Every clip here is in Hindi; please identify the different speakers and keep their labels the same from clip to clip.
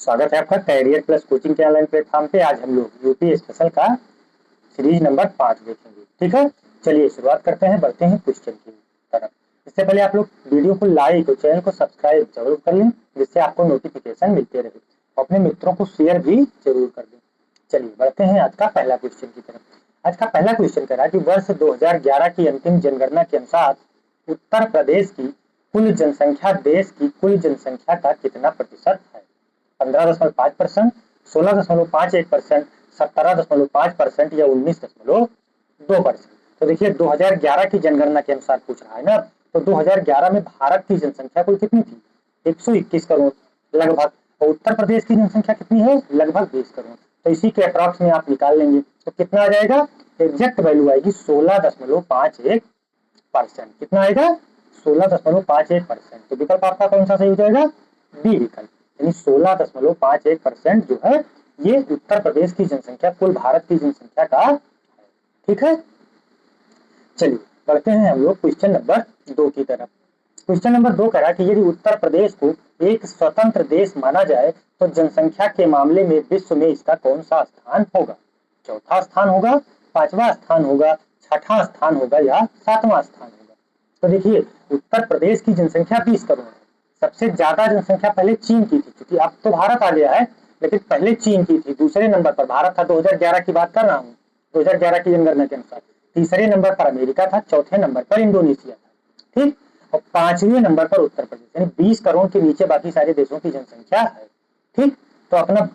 Speaker 1: स्वागत है आपका कैरियर प्लस कोचिंग के ऑनलाइन प्लेटफॉर्म पे। आज हम लोग यूपी स्पेशल का सीरीज नंबर 5 देखेंगे। ठीक है, चलिए शुरुआत करते हैं, बढ़ते हैं क्वेश्चन की तरफ। इससे पहले आप लोग वीडियो को लाइक और चैनल को सब्सक्राइब जरूर कर लें, जिससे आपको नोटिफिकेशन मिलते रहे। अपने मित्रों को शेयर भी जरूर कर दें। चलिए बढ़ते हैं आज का पहला क्वेश्चन की तरफ। आज का पहला क्वेश्चन कह रहा है कि वर्ष 2011 की अंतिम जनगणना के अनुसार उत्तर प्रदेश की कुल जनसंख्या देश की कुल जनसंख्या का कितना प्रतिशत है? 15.5%, 16.51%, 17.5% या 19.2%। तो देखिए 2011 की जनगणना के अनुसार पूछ रहा है ना, तो 2011 में भारत की जनसंख्या कुल कितनी थी? 121 करोड़ लगभग। और उत्तर प्रदेश की जनसंख्या कितनी है? लगभग 20 करोड़। तो इसी के अप्रॉक्स में आप निकाल लेंगे तो कितना आ जाएगा? एग्जैक्ट वैल्यू आएगी 16.51%। कितना आएगा? 16.51%। तो विकल्प आपका कौन सा सही हो जाएगा? बी विकल्प, यानी 16.51% जो है ये उत्तर प्रदेश की जनसंख्या कुल भारत की जनसंख्या का। ठीक है, चलिए बढ़ते हैं हम लोग क्वेश्चन नंबर 2 की तरफ। क्वेश्चन नंबर 2 कह रहा है कि यदि उत्तर प्रदेश को एक स्वतंत्र देश माना जाए तो जनसंख्या के मामले में विश्व में इसका कौन सा स्थान होगा? चौथा स्थान होगा, पांचवा स्थान होगा, छठा स्थान होगा या सातवां स्थान होगा? तो देखिए उत्तर प्रदेश की जनसंख्या 20 करोड़ है। सबसे ज्यादा जनसंख्या पहले चीन की थी, क्योंकि अब तो भारत आ गया है, लेकिन पहले चीन की थी। दूसरे नंबर पर भारत था, 2011 की बात कर रहा हूँ, 2011 की जनगणना के अनुसार। तीसरे नंबर पर अमेरिका था, चौथे नंबर पर इंडोनेशिया था। ठीक, और पांचवें नंबर पर उत्तर प्रदेश, यानी 20 करोड़ के नीचे बाकी सारे देशों की जनसंख्या है। ठीक, तो अपना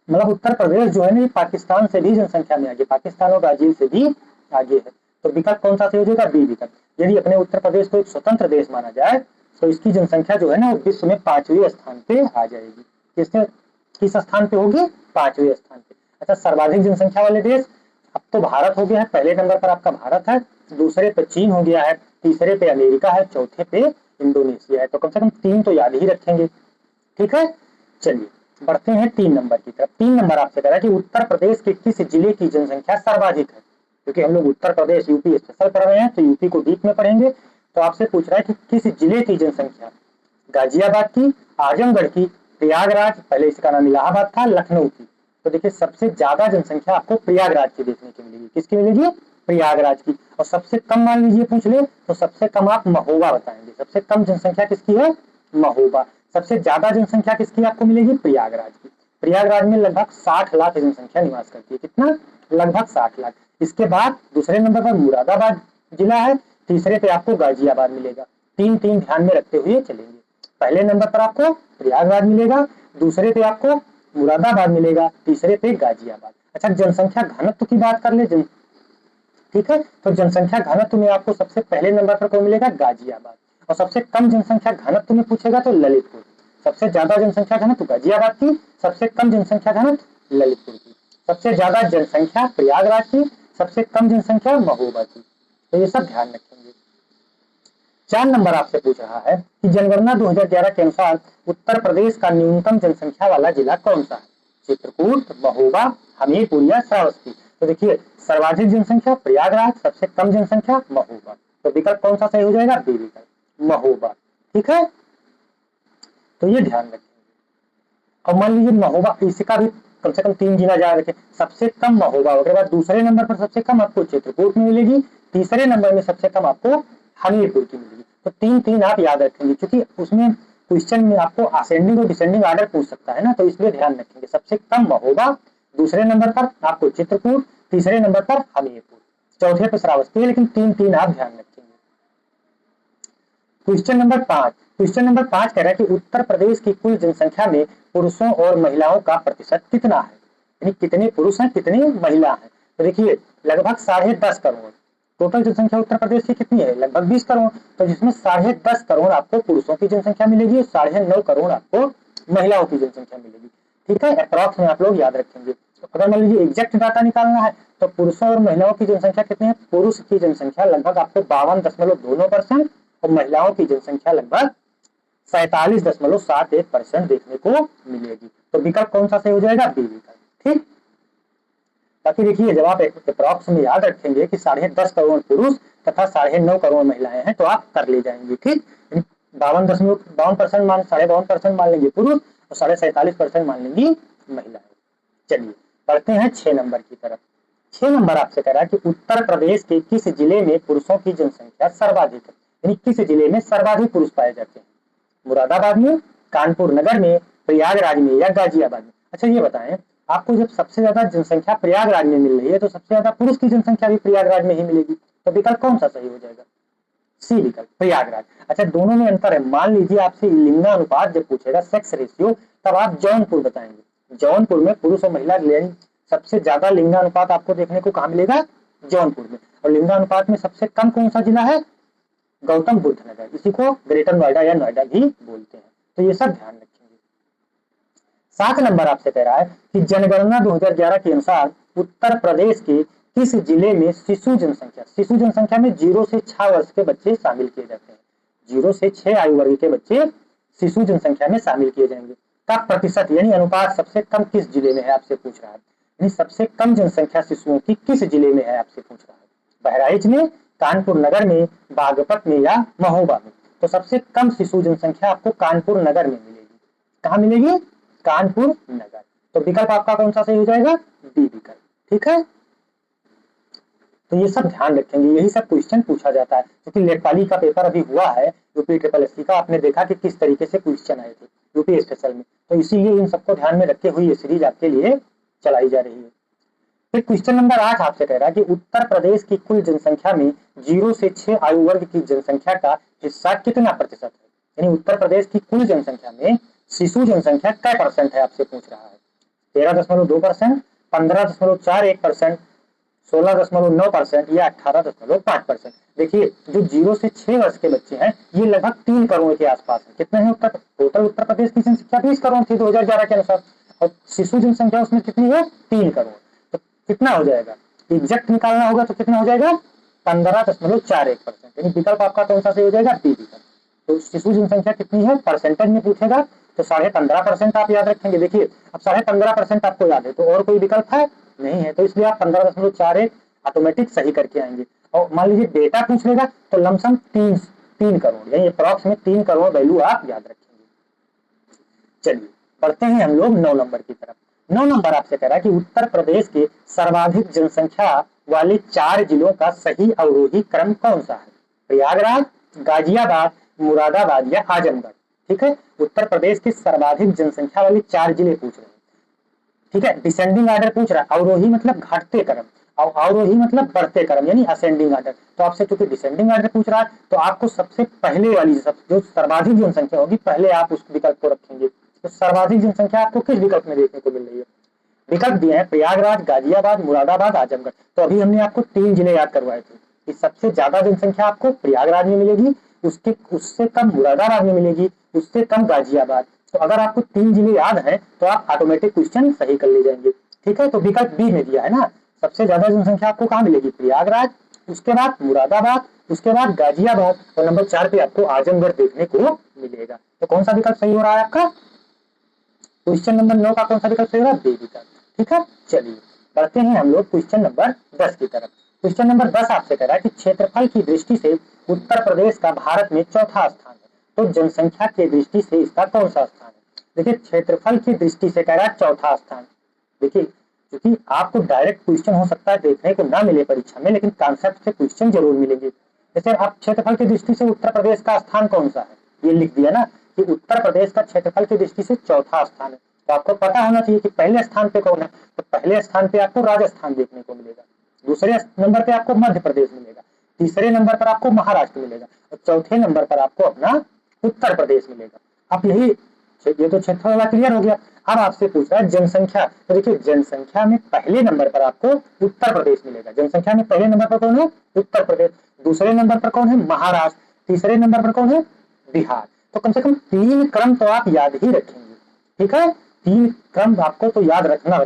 Speaker 1: मतलब उत्तर प्रदेश जो है ना पाकिस्तान से भी जनसंख्या में आगे, पाकिस्तान और ब्राजील से भी आगे है। तो विकल्प कौन सा सही हो जाएगा? बी विकल्प। यदि अपने उत्तर प्रदेश को एक स्वतंत्र देश माना जाए तो इसकी जनसंख्या जो है ना वो विश्व में 5वें स्थान पे आ जाएगी। किस स्थान पे होगी? 5वें स्थान पे। अच्छा, सर्वाधिक जनसंख्या वाले देश अब तो भारत हो गया है, पहले नंबर पर आपका भारत है, दूसरे पे चीन हो गया है, तीसरे पे अमेरिका है, चौथे पे इंडोनेशिया है। तो कम से कम 3 तो याद ही रखेंगे। ठीक है, चलिए बढ़ते हैं 3 नंबर की तरफ। 3 नंबर आपसे कह रहा है कि उत्तर प्रदेश के किस जिले की जनसंख्या सर्वाधिक है? क्योंकि हम लोग उत्तर प्रदेश यूपी स्पेशल पढ़ रहे हैं तो यूपी को डीप में पढ़ेंगे। तो आपसे पूछ रहा है कि किस जिले की जनसंख्या? गाजियाबाद की, आजमगढ़ की, प्रयागराज, पहले इसका नाम इलाहाबाद था, लखनऊ की। तो देखिए सबसे ज्यादा जनसंख्या आपको प्रयागराज की देखने की मिलेगी। किसकी मिलेगी? प्रयागराज की। और सबसे कम मान लीजिए पूछ ले तो सबसे कम आप महोबा बताएंगे। सबसे कम जनसंख्या किसकी है? महोबा। सबसे ज्यादा जनसंख्या किसकी आपको मिलेगी? प्रयागराज की। प्रयागराज में लगभग 60 लाख जनसंख्या निवास करती है। कितना? लगभग 60 लाख। इसके बाद दूसरे नंबर पर मुरादाबाद जिला है, तीसरे पे आपको गाजियाबाद मिलेगा। 3-3 ध्यान में रखते हुए चलेंगे। पहले नंबर पर आपको प्रयागराज मिलेगा, दूसरे पे आपको मुरादाबाद मिलेगा, तीसरे पे गाजियाबाद। अच्छा, जनसंख्या घनत्व की बात कर ले। ठीक है, तो जनसंख्या घनत्व में आपको सबसे पहले नंबर पर कौन मिलेगा? गाजियाबाद। और सबसे कम जनसंख्या घनत्व में पूछेगा तो ललितपुर। सबसे ज्यादा जनसंख्या घनत्व गाजियाबाद की, सबसे कम जनसंख्या घनत्व ललितपुर की। सबसे ज्यादा जनसंख्या प्रयागराज की, सबसे कम जनसंख्या महोबा की। तो ये सब ध्यान रखेंगे। 4 नंबर आपसे पूछ रहा है कि जनगणना 2011 के अनुसार उत्तर प्रदेश का न्यूनतम जनसंख्या वाला जिला कौन सा है? चित्रकूट, महोबा, हमीरपुर या श्रावस्ती? तो देखिए सर्वाधिक जनसंख्या प्रयागराज, सबसे कम जनसंख्या महोबा। तो विकल्प कौन सा सही हो जाएगा? बी विकल्प, महोबा। ठीक है, तो ये ध्यान रखेंगे। और मान लीजिए महोबा, इसका भी कम से कम 3 जिला याद रखें। सबसे कम महोबा, उसके बाद दूसरे नंबर पर सबसे कम आपको चित्रकूट में मिलेगी, तीसरे नंबर में सबसे कम आपको हमीरपुर की मिलेगी। तो 3-3 आप याद रखेंगे, क्योंकि उसमें क्वेश्चन में आपको असेंडिंग और डिसेंडिंग ऑर्डर पूछ सकता है ना, तो इसलिए ध्यान रखेंगे। सबसे कम महोबा, दूसरे नंबर पर आपको चित्रकूट, तीसरे नंबर पर हमीरपुर, चौथे पर श्रावस्ती है, लेकिन 3-3 आप ध्यान रखेंगे। Question number 5। क्वेश्चन नंबर 5 कह रहा है कि उत्तर प्रदेश की कुल जनसंख्या में पुरुषों और महिलाओं का प्रतिशत कितना है? यानी कितने पुरुष हैं, कितनी महिला हैं? तो देखिए लगभग 10.5 करोड़। टोटल जनसंख्या उत्तर प्रदेश की कितनी है? लगभग 20 करोड़। तो जिसमें 10.5 करोड़ आपको पुरुषों की जनसंख्या मिलेगी और 9.5 करोड़ आपको महिलाओं की जनसंख्या मिलेगी। ठीक है, अप्रॉक्स में आप लोग याद रखेंगे। तो अगर मान लीजिए एग्जैक्ट डाटा निकालना है तो पुरुषों और महिलाओं की जनसंख्या कितनी है? पुरुष की जनसंख्या लगभग आपको 52.2% और महिलाओं की जनसंख्या लगभग 47.71% देखने को मिलेगी। तो विकल्प कौन सा सही हो जाएगा? बी विकल्प। ठीक, बाकी देखिए जब आप अप्रॉक्स में याद रखेंगे कि 10.5 करोड़ पुरुष तथा 9.5 करोड़ महिलाएं हैं तो आप कर ले जाएंगे। ठीक, 52% मान 52.5% मान लेंगे पुरुष और 47.5% मान लेंगी महिलाएं। चलिए बढ़ते हैं 6 नंबर की तरफ। 6 नंबर आपसे कह रहा है कि उत्तर प्रदेश के किस जिले में पुरुषों की जनसंख्या सर्वाधिक है, यानी किस जिले में सर्वाधिक पुरुष पाए जाते हैं? मुरादाबाद में, कानपुर नगर में, प्रयागराज में या गाजियाबाद में? अच्छा ये बताएं, आपको जब सबसे ज्यादा जनसंख्या प्रयागराज में मिल रही है तो सबसे ज्यादा पुरुष की जनसंख्या भी प्रयागराज में ही मिलेगी, तो विकल्प कौन सा सही हो जाएगा? सी विकल्प, प्रयागराज। अच्छा दोनों में अंतर है। मान लीजिए आपसे लिंगानुपात जब पूछेगा, सेक्स रेशियो, तब आप जौनपुर बताएंगे। जौनपुर में पुरुष और महिला सबसे ज्यादा लिंगानुपात आपको देखने को कहाँ मिलेगा? जौनपुर में। और लिंगानुपात में सबसे कम कौन सा जिला है? गौतम बुद्ध नगर। इसी को ग्रेटर नोएडा या नोएडा भी बोलते हैं। तो ये सब ध्यान रखेंगे। 7 नंबर आपसे कह रहा है कि जनगणना 2011 के अनुसार उत्तर प्रदेश के किस जिले में शिशु जनसंख्या में 0 से 6 वर्ष के बच्चे शामिल किए जाते हैं? 0 से 6 आयु वर्ग के बच्चे शिशु जनसंख्या में शामिल किए जाएंगे। का प्रतिशत यानी अनुपात सबसे कम किस जिले में है आपसे पूछ रहा है, यानी सबसे कम जनसंख्या शिशुओं की किस जिले में है आपसे पूछ रहा है? बहराइच में, कानपुर नगर में, बागपत में या महोबा में? तो सबसे कम शिशु जनसंख्या आपको कानपुर नगर में मिलेगी। कहाँ मिलेगी? कानपुर नगर। तो विकल्प आपका कौन सा सही हो जाएगा? बी विकल्प। ठीक है, तो ये सब ध्यान रखेंगे, यही सब क्वेश्चन पूछा जाता है। क्योंकि लेखपाली का पेपर अभी हुआ है यूपी ट्रिपल एससी का, आपने देखा कि किस तरीके से क्वेश्चन आए थे यूपी स्पेशल में, तो इसीलिए इन सबको ध्यान में रखते हुए ये सीरीज आपके लिए चलाई जा रही है। फिर क्वेश्चन नंबर 8 आपसे कह रहा है कि उत्तर प्रदेश की कुल जनसंख्या में 0 से 6 आयु वर्ग की जनसंख्या का हिस्सा कितना प्रतिशत है? यानी उत्तर प्रदेश की कुल जनसंख्या में शिशु जनसंख्या कै परसेंट है आपसे पूछ रहा है? 13.2%, 15.41%, 16.9% या 18.5%? देखिए जो 0 से 6 वर्ष के बच्चे हैं ये लगभग 3 करोड़ के आसपास है। कितने हैं टोटल उत्तर प्रदेश की जनसंख्या? 20 करोड़ थी 2011 के अनुसार, और शिशु जनसंख्या उसमें कितनी है? 3 करोड़। तो कितना हो जाएगा? एग्जैक्ट निकालना होगा तो कितना हो जाएगा? 15.41%। यानी विकल्प आपका कौन सा सही हो जाएगा? बी विकल्प। तो शिशु जनसंख्या कितनी है परसेंटेज में पूछेगा तो 15.5% आप याद रखेंगे। देखिए अब 15.5% आपको याद है तो और कोई विकल्प है नहीं है, तो इसलिए आप 15.41 ऑटोमेटिक सही करके आएंगे। और मान लीजिए डेटा पूछ लेगा तो लमसम 3 करोड़ यानी अप्रॉक्स में 3 करोड़ वैल्यू आप याद रखेंगे। चलिए बढ़ते हैं हम लोग 9 नंबर की तरफ। 9 नंबर आपसे कह रहा है कि उत्तर प्रदेश के सर्वाधिक जनसंख्या वाले 4 जिलों का सही अवरोही क्रम कौन सा है? प्रयागराज, गाजियाबाद, मुरादाबाद या आजमगढ़? ठीक है, उत्तर प्रदेश के सर्वाधिक जनसंख्या वाले 4 जिले पूछ रहे हैं। ठीक है, डिसेंडिंग ऑर्डर पूछ रहा है। अवरोही मतलब घटते क्रम और अवरोही मतलब बढ़ते क्रम यानी असेंडिंग ऑर्डर। तो आपसे चूंकि डिसेंडिंग ऑर्डर पूछ रहा है तो आपको सबसे पहले वाली जो सर्वाधिक जनसंख्या होगी पहले आप उस विकल्प को रखेंगे। तो सर्वाधिक जनसंख्या आपको किस विकल्प में देखने को मिल रही है? विकल्प दिए हैं प्रयागराज, गाजियाबाद, मुरादाबाद, आजमगढ़। तो अभी हमने आपको 3 जिले याद करवाए थे कि सबसे ज्यादा जनसंख्या आपको प्रयागराज में मिलेगी, उससे कम मुरादाबाद में मिलेगी, उससे कम गाजियाबाद। तो अगर आपको 3 जिले याद हैं तो आप ऑटोमेटिक क्वेश्चन सही कर ले जाएंगे। ठीक है, तो विकल्प बी में दिया है ना, सबसे ज्यादा जनसंख्या आपको कहाँ मिलेगी? प्रयागराज, उसके बाद मुरादाबाद, उसके बाद गाजियाबाद और नंबर 4 पे आपको आजमगढ़ देखने को मिलेगा। तो कौन सा विकल्प सही हो रहा है आपका? क्वेश्चन नंबर 9 का कौन सा विकल्प सही होगा? बी विकल्प। ठीक है, चलिए बढ़ते हैं हम लोग क्वेश्चन नंबर 10 की तरफ। क्वेश्चन नंबर 10 आपसे कह रहा है कि क्षेत्रफल की दृष्टि से उत्तर प्रदेश का भारत में चौथा स्थान है, तो जनसंख्या की दृष्टि से इसका कौन सा स्थान है? देखिए क्षेत्रफल की दृष्टि से कह रहा है चौथा स्थान। देखिए क्योंकि आपको डायरेक्ट क्वेश्चन हो सकता है देखने को ना मिले परीक्षा में, लेकिन कॉन्सेप्ट से क्वेश्चन जरूर मिलेंगे। जैसे आप क्षेत्रफल की दृष्टि से उत्तर प्रदेश का स्थान कौन सा है, ये लिख दिया ना कि उत्तर प्रदेश का क्षेत्रफल की दृष्टि से चौथा स्थान है। तो आपको पता होना चाहिए कि पहले स्थान पे कौन है। तो पहले स्थान पे आपको राजस्थान देखने को मिलेगा, दूसरे नंबर पे आपको मध्य प्रदेश मिलेगा, तीसरे नंबर पर आपको महाराष्ट्र मिलेगा और चौथे नंबर पर आपको अपना उत्तर प्रदेश मिलेगा। अब यही ये तो क्षेत्रफल वाला क्लियर हो गया। अब आपसे पूछ रहा है जनसंख्या। तो देखिए जनसंख्या में पहले नंबर पर आपको उत्तर प्रदेश मिलेगा। जनसंख्या में पहले नंबर पर कौन है? उत्तर प्रदेश। दूसरे नंबर पर कौन है? महाराष्ट्र। तीसरे नंबर पर कौन है? बिहार। तो कम से कम 3 क्रम तो आप याद ही रखेंगे। ठीक है, 3 क्रम आपको तो याद रखना है।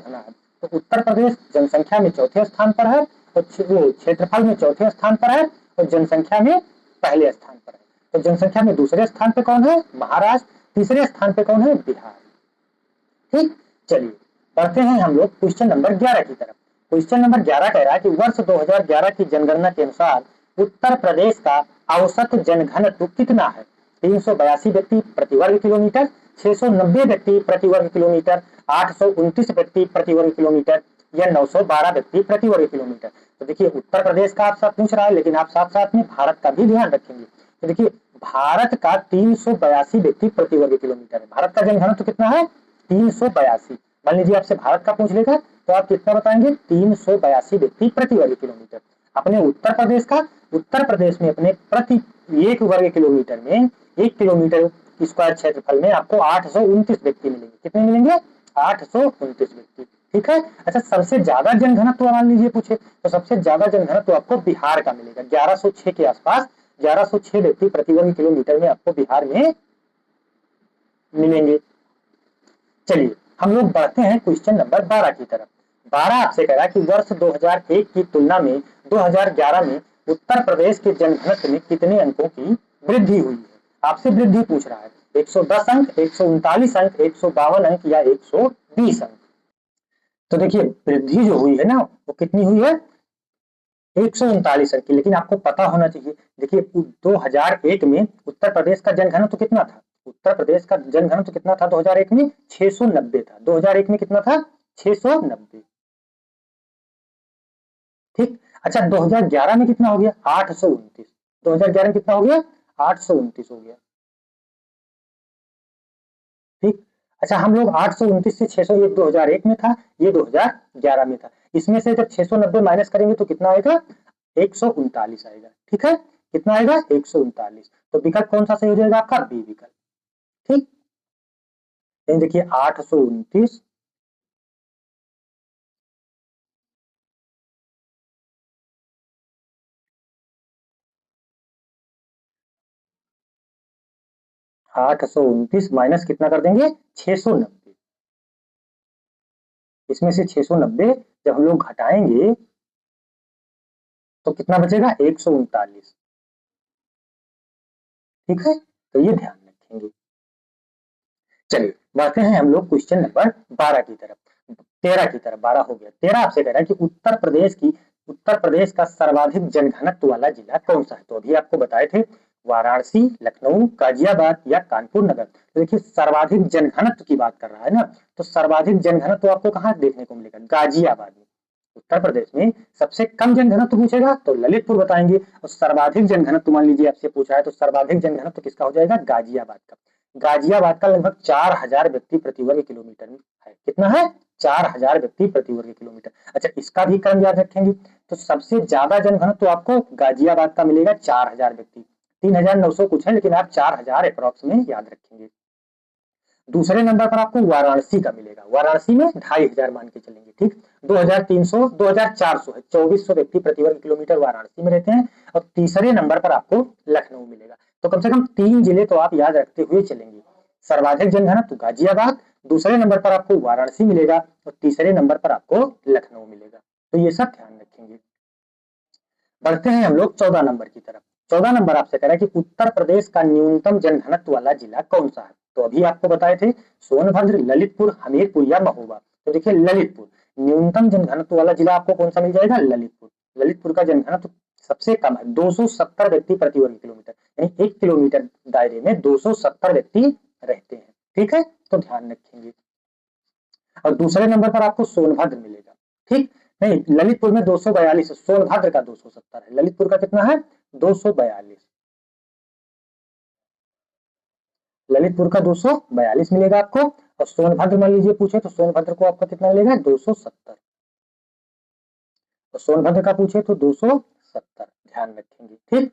Speaker 1: तो उत्तर प्रदेश जनसंख्या में चौथे स्थान पर है और क्षेत्रफल में चौथे स्थान पर है और जनसंख्या में पहले स्थान पर है। तो जनसंख्या में दूसरे स्थान पे कौन है? महाराष्ट्र। तीसरे स्थान पे कौन है? बिहार। ठीक, चलिए बढ़ते हैं हम लोग क्वेश्चन नंबर 11 की तरफ। क्वेश्चन नंबर 11 कह रहा है कि वर्ष 2011 की जनगणना के अनुसार उत्तर प्रदेश का औसत जनघनत्व कितना है? 382 व्यक्ति प्रति वर्ग किलोमीटर, 690 व्यक्ति प्रति वर्ग किलोमीटर, 829 व्यक्ति प्रति वर्ग किलोमीटर या 912 व्यक्ति प्रति वर्ग किलोमीटर। तो देखिए उत्तर प्रदेश का आपसे पूछ रहा है, लेकिन आप साथ साथ में भारत का भी ध्यान रखेंगे। तो देखिए भारत का 382 व्यक्ति प्रति वर्ग किलोमीटर है। भारत का जनघनत्व कितना है? 382। मान लीजिए आपसे भारत का पूछ लेगा तो आप कितना बताएंगे? 382 व्यक्ति प्रति वर्ग किलोमीटर। अपने उत्तर प्रदेश का, उत्तर प्रदेश में अपने प्रति 1 वर्ग किलोमीटर में 1 किलोमीटर स्क्वायर क्षेत्रफल में आपको 829 व्यक्ति मिलेंगे। कितने मिलेंगे? 829 व्यक्ति। ठीक है। अच्छा, सबसे ज्यादा जनघनत्व मान लीजिए पूछे तो सबसे ज्यादा जनघनत्व आपको बिहार का मिलेगा। 1106 के आसपास 1106 व्यक्ति प्रति वर्ग किलोमीटर में आपको बिहार में मिलेंगे। चलिए हम लोग बढ़ते हैं क्वेश्चन नंबर 12 की तरफ। 12 आपसे कह रहा है कि वर्ष 2001 की तुलना में 2011 में उत्तर प्रदेश के जनघनत्व में कितने अंकों की वृद्धि हुई है। आपसे वृद्धि पूछ रहा है। 110 अंक, 139 अंक, 152 अंक या 120 अंक। तो देखिए वृद्धि जो हुई है ना वो कितनी हुई है? 139 अंक की। लेकिन आपको पता होना चाहिए, देखिए 2001 में उत्तर प्रदेश का जनघनत्व कितना था? उत्तर प्रदेश का जनघनत्व कितना था 2001 में? 690 था। 2001 में कितना था? 690। ठीक। अच्छा 2011 में कितना हो गया? 829। 2011 में कितना हो गया? 829 हो गया। ठीक। अच्छा हम लोग 829 से 601 2001 में था, ये 2011 में था। इसमें से जब 690 माइनस करेंगे तो कितना आएगा? 139 आएगा। ठीक है। कितना आएगा? 139। तो विकल्प कौन सा सही हो जाएगा आपका? बी विकल्प। ठीक। देखिए 829 829 माइनस कितना कर देंगे? 690। इसमें से 690 जब हम लोग घटाएंगे तो कितना बचेगा? 139। ठीक है। तो ये ध्यान रखेंगे। चलिए बढ़ते हैं हम लोग क्वेश्चन नंबर 12 की तरफ। 13 की तरफ, 12 हो गया। 13 आपसे कह रहा है कि उत्तर प्रदेश का सर्वाधिक जनघनत्व वाला जिला कौन सा है। तो अभी आपको बताए थे वाराणसी, लखनऊ, गाजियाबाद या कानपुर नगर। तो देखिए सर्वाधिक जनघनत्व की बात कर रहा है ना, तो सर्वाधिक जनघनत्व आपको कहाँ देखने को मिलेगा? गाजियाबाद में। उत्तर प्रदेश में सबसे कम जनघनत्व पूछेगा तो ललितपुर बताएंगे, और सर्वाधिक जनघनत्व मान लीजिए आपसे पूछा है तो सर्वाधिक जनघनत्व किसका हो जाएगा? गाजियाबाद का। गाजियाबाद का लगभग 4000 व्यक्ति प्रति वर्ग किलोमीटर में है। कितना है? 4000 व्यक्ति प्रति वर्ग किलोमीटर। अच्छा इसका भी क्रम याद रखेंगे तो सबसे ज्यादा जनघनत्व आपको गाजियाबाद का मिलेगा 4000 व्यक्ति। 3900 कुछ है, लेकिन आप 4000 अप्रॉक्स में याद रखेंगे। दूसरे नंबर पर आपको वाराणसी का मिलेगा। वाराणसी में 2500 मान के चलेंगे। ठीक। 2300 2400 है, 2400 व्यक्ति प्रति वर्ग किलोमीटर वाराणसी में रहते हैं। और तीसरे नंबर पर आपको लखनऊ मिलेगा। तो कम से कम 3 जिले तो आप याद रखते हुए चलेंगे। सर्वाधिक जनघनत्व गाजियाबाद, दूसरे नंबर पर आपको वाराणसी मिलेगा और तीसरे नंबर पर आपको लखनऊ मिलेगा। तो ये सब ध्यान रखेंगे। बढ़ते हैं हम लोग 14 नंबर की तरफ। 14 नंबर आपसे कह रहा है कि उत्तर प्रदेश का न्यूनतम जनघनत्व वाला जिला कौन सा है। तो अभी आपको बताए थे सोनभद्र, ललितपुर, हमीरपुर या महोबा। तो देखिए ललितपुर न्यूनतम जनघनत्व वाला जिला आपको कौन सा मिल जाएगा? ललितपुर। ललितपुर का जनघनत्व सबसे कम है, 270 व्यक्ति प्रति वर्ग किलोमीटर, यानी 1 किलोमीटर दायरे में 270 व्यक्ति रहते हैं। ठीक है। तो ध्यान रखेंगे। और दूसरे नंबर पर आपको सोनभद्र मिलेगा। ठीक। नहीं, ललितपुर में 242, सोनभद्र का 270 है। ललितपुर का कितना है? 242। ललितपुर का 242 मिलेगा आपको। और सोनभद्र मान लीजिए पूछे तो सोनभद्र को आपका कितना मिलेगा? 270। तो सोनभद्र का पूछे तो 270 ध्यान रखेंगे। ठीक।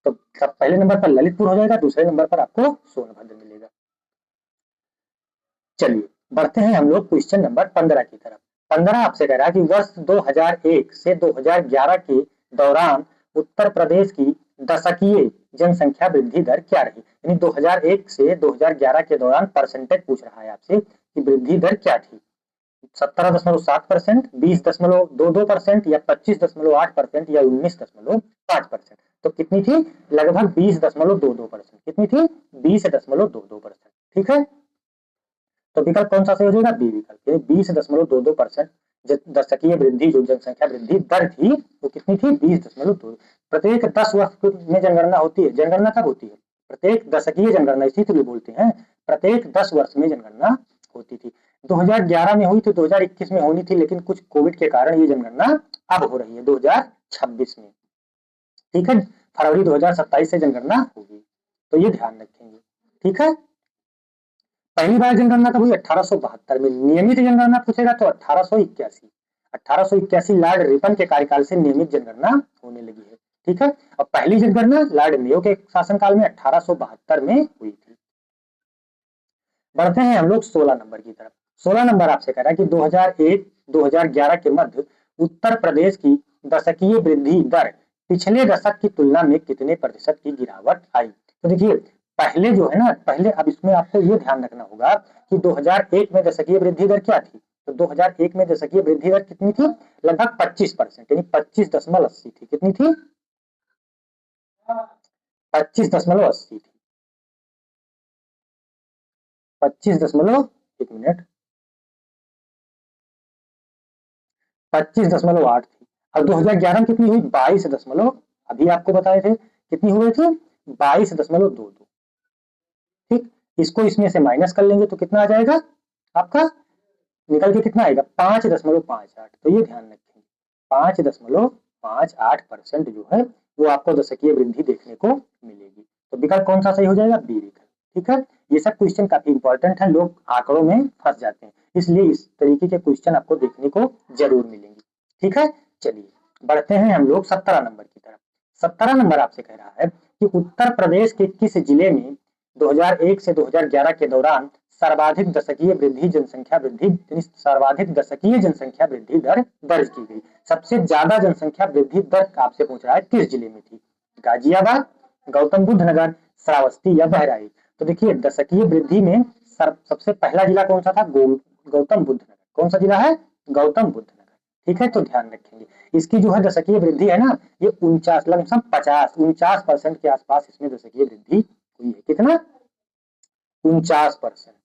Speaker 1: तो पहले नंबर पर ललितपुर हो जाएगा, दूसरे नंबर पर आपको सोनभद्र मिलेगा। चलिए बढ़ते हैं हम लोग क्वेश्चन नंबर 15 की तरफ। 15 आपसे कह रहा है कि वर्ष 2001 से 2011 के दौरान उत्तर प्रदेश की दशकीय जनसंख्या वृद्धि दर क्या रही। यानी 2001 से 2011 के दौरान परसेंटेज पूछ रहा है आपसे कि वृद्धि दर क्या थी। 17.7%, 20.22% या 25.8% या 19.5%। तो कितनी थी? लगभग 20.22%। कितनी थी? 20.22%। ठीक है। तो विकल्प कौन सा सही हो जाएगा? बी विकल्प। 20.22% दशकीय वृद्धि, जो जनसंख्या वृद्धि दर थी वो कितनी थी? 20.2। प्रत्येक 10 वर्ष में जनगणना होती है। जनगणना कब होती है? प्रत्येक दशकीय जनगणना, इसी को भी बोलते हैं प्रत्येक 10 वर्ष में जनगणना होती थी। 2011 में हुई तो 2021 में होनी थी, लेकिन कुछ कोविड के कारण ये जनगणना अब हो रही है 2026 में। ठीक है, फरवरी 2027 से जनगणना होगी, तो ये ध्यान रखेंगे। ठीक है, पहली बार जनगणना कब हुई? 1872 में। नियमित जनगणना पूछेगा तो 1881 लॉर्ड रिपन के कार्यकाल से नियमित जनगणना होने लगी है। ठीक है, और पहली जनगणना लॉर्ड मेयो के शासनकाल में 1872 में हुई थी। बढ़ते हैं हम लोग 16 नंबर की तरफ। 16 नंबर आपसे कह रहा है कि 2001-2011 के मध्य उत्तर प्रदेश की दशकीय वृद्धि दर पिछले दशक की तुलना में कितने प्रतिशत की गिरावट आई? तो देखिए पहले जो है ना, पहले अब इसमें आपको ये ध्यान रखना होगा कि 2001 में दशकीय वृद्धि दर क्या थी? तो 2001 में दशकीय वृद्धि दर कितनी थी? लगभग 25%, यानी 25.80 थी। कितनी थी? 25.80 थी। 25.8 थी। और 2011 में कितनी हुई? 22. अभी आपको बताए थे कितनी हुई थी? 22.22। ठीक, इसको इसमें से माइनस कर लेंगे तो कितना आ जाएगा आपका? निकल के कितना आएगा? 5.58। तो ये ध्यान रखेंगे 5.58% जो है वो आपको दशकीय वृद्धि देखने को मिलेगी। तो विकल्प कौन सा सही हो जाएगा? बी विकल्प। ठीक है, ये सब क्वेश्चन काफी इंपॉर्टेंट है, लोग आंकड़ों में फंस जाते हैं, इसलिए इस तरीके के क्वेश्चन आपको देखने को जरूर मिलेंगे। ठीक है, चलिए बढ़ते हैं हम लोग 17 नंबर की तरफ। 17 नंबर आपसे कह रहा है कि उत्तर प्रदेश के किस जिले में 2001 से 2011 के दौरान सर्वाधिक दशकीय वृद्धि जनसंख्या वृद्धि सर्वाधिक दशकीय जनसंख्या वृद्धि दर दर्ज की गई? सबसे ज्यादा जनसंख्या वृद्धि दर आपसे पूछ रहा है किस जिले में थी? गाजियाबाद, गौतम बुद्ध नगर, श्रावस्ती या बहराइच? तो देखिए दशकीय वृद्धि में सबसे पहला जिला कौन सा था? गौतम बुद्ध नगर। कौन सा जिला है? गौतम बुद्ध नगर। ठीक है, तो ध्यान रखेंगे इसकी जो है दशकीय वृद्धि है ना, ये 49% के आसपास इसमें दशकीय वृद्धि हुई है। कितना? 49%।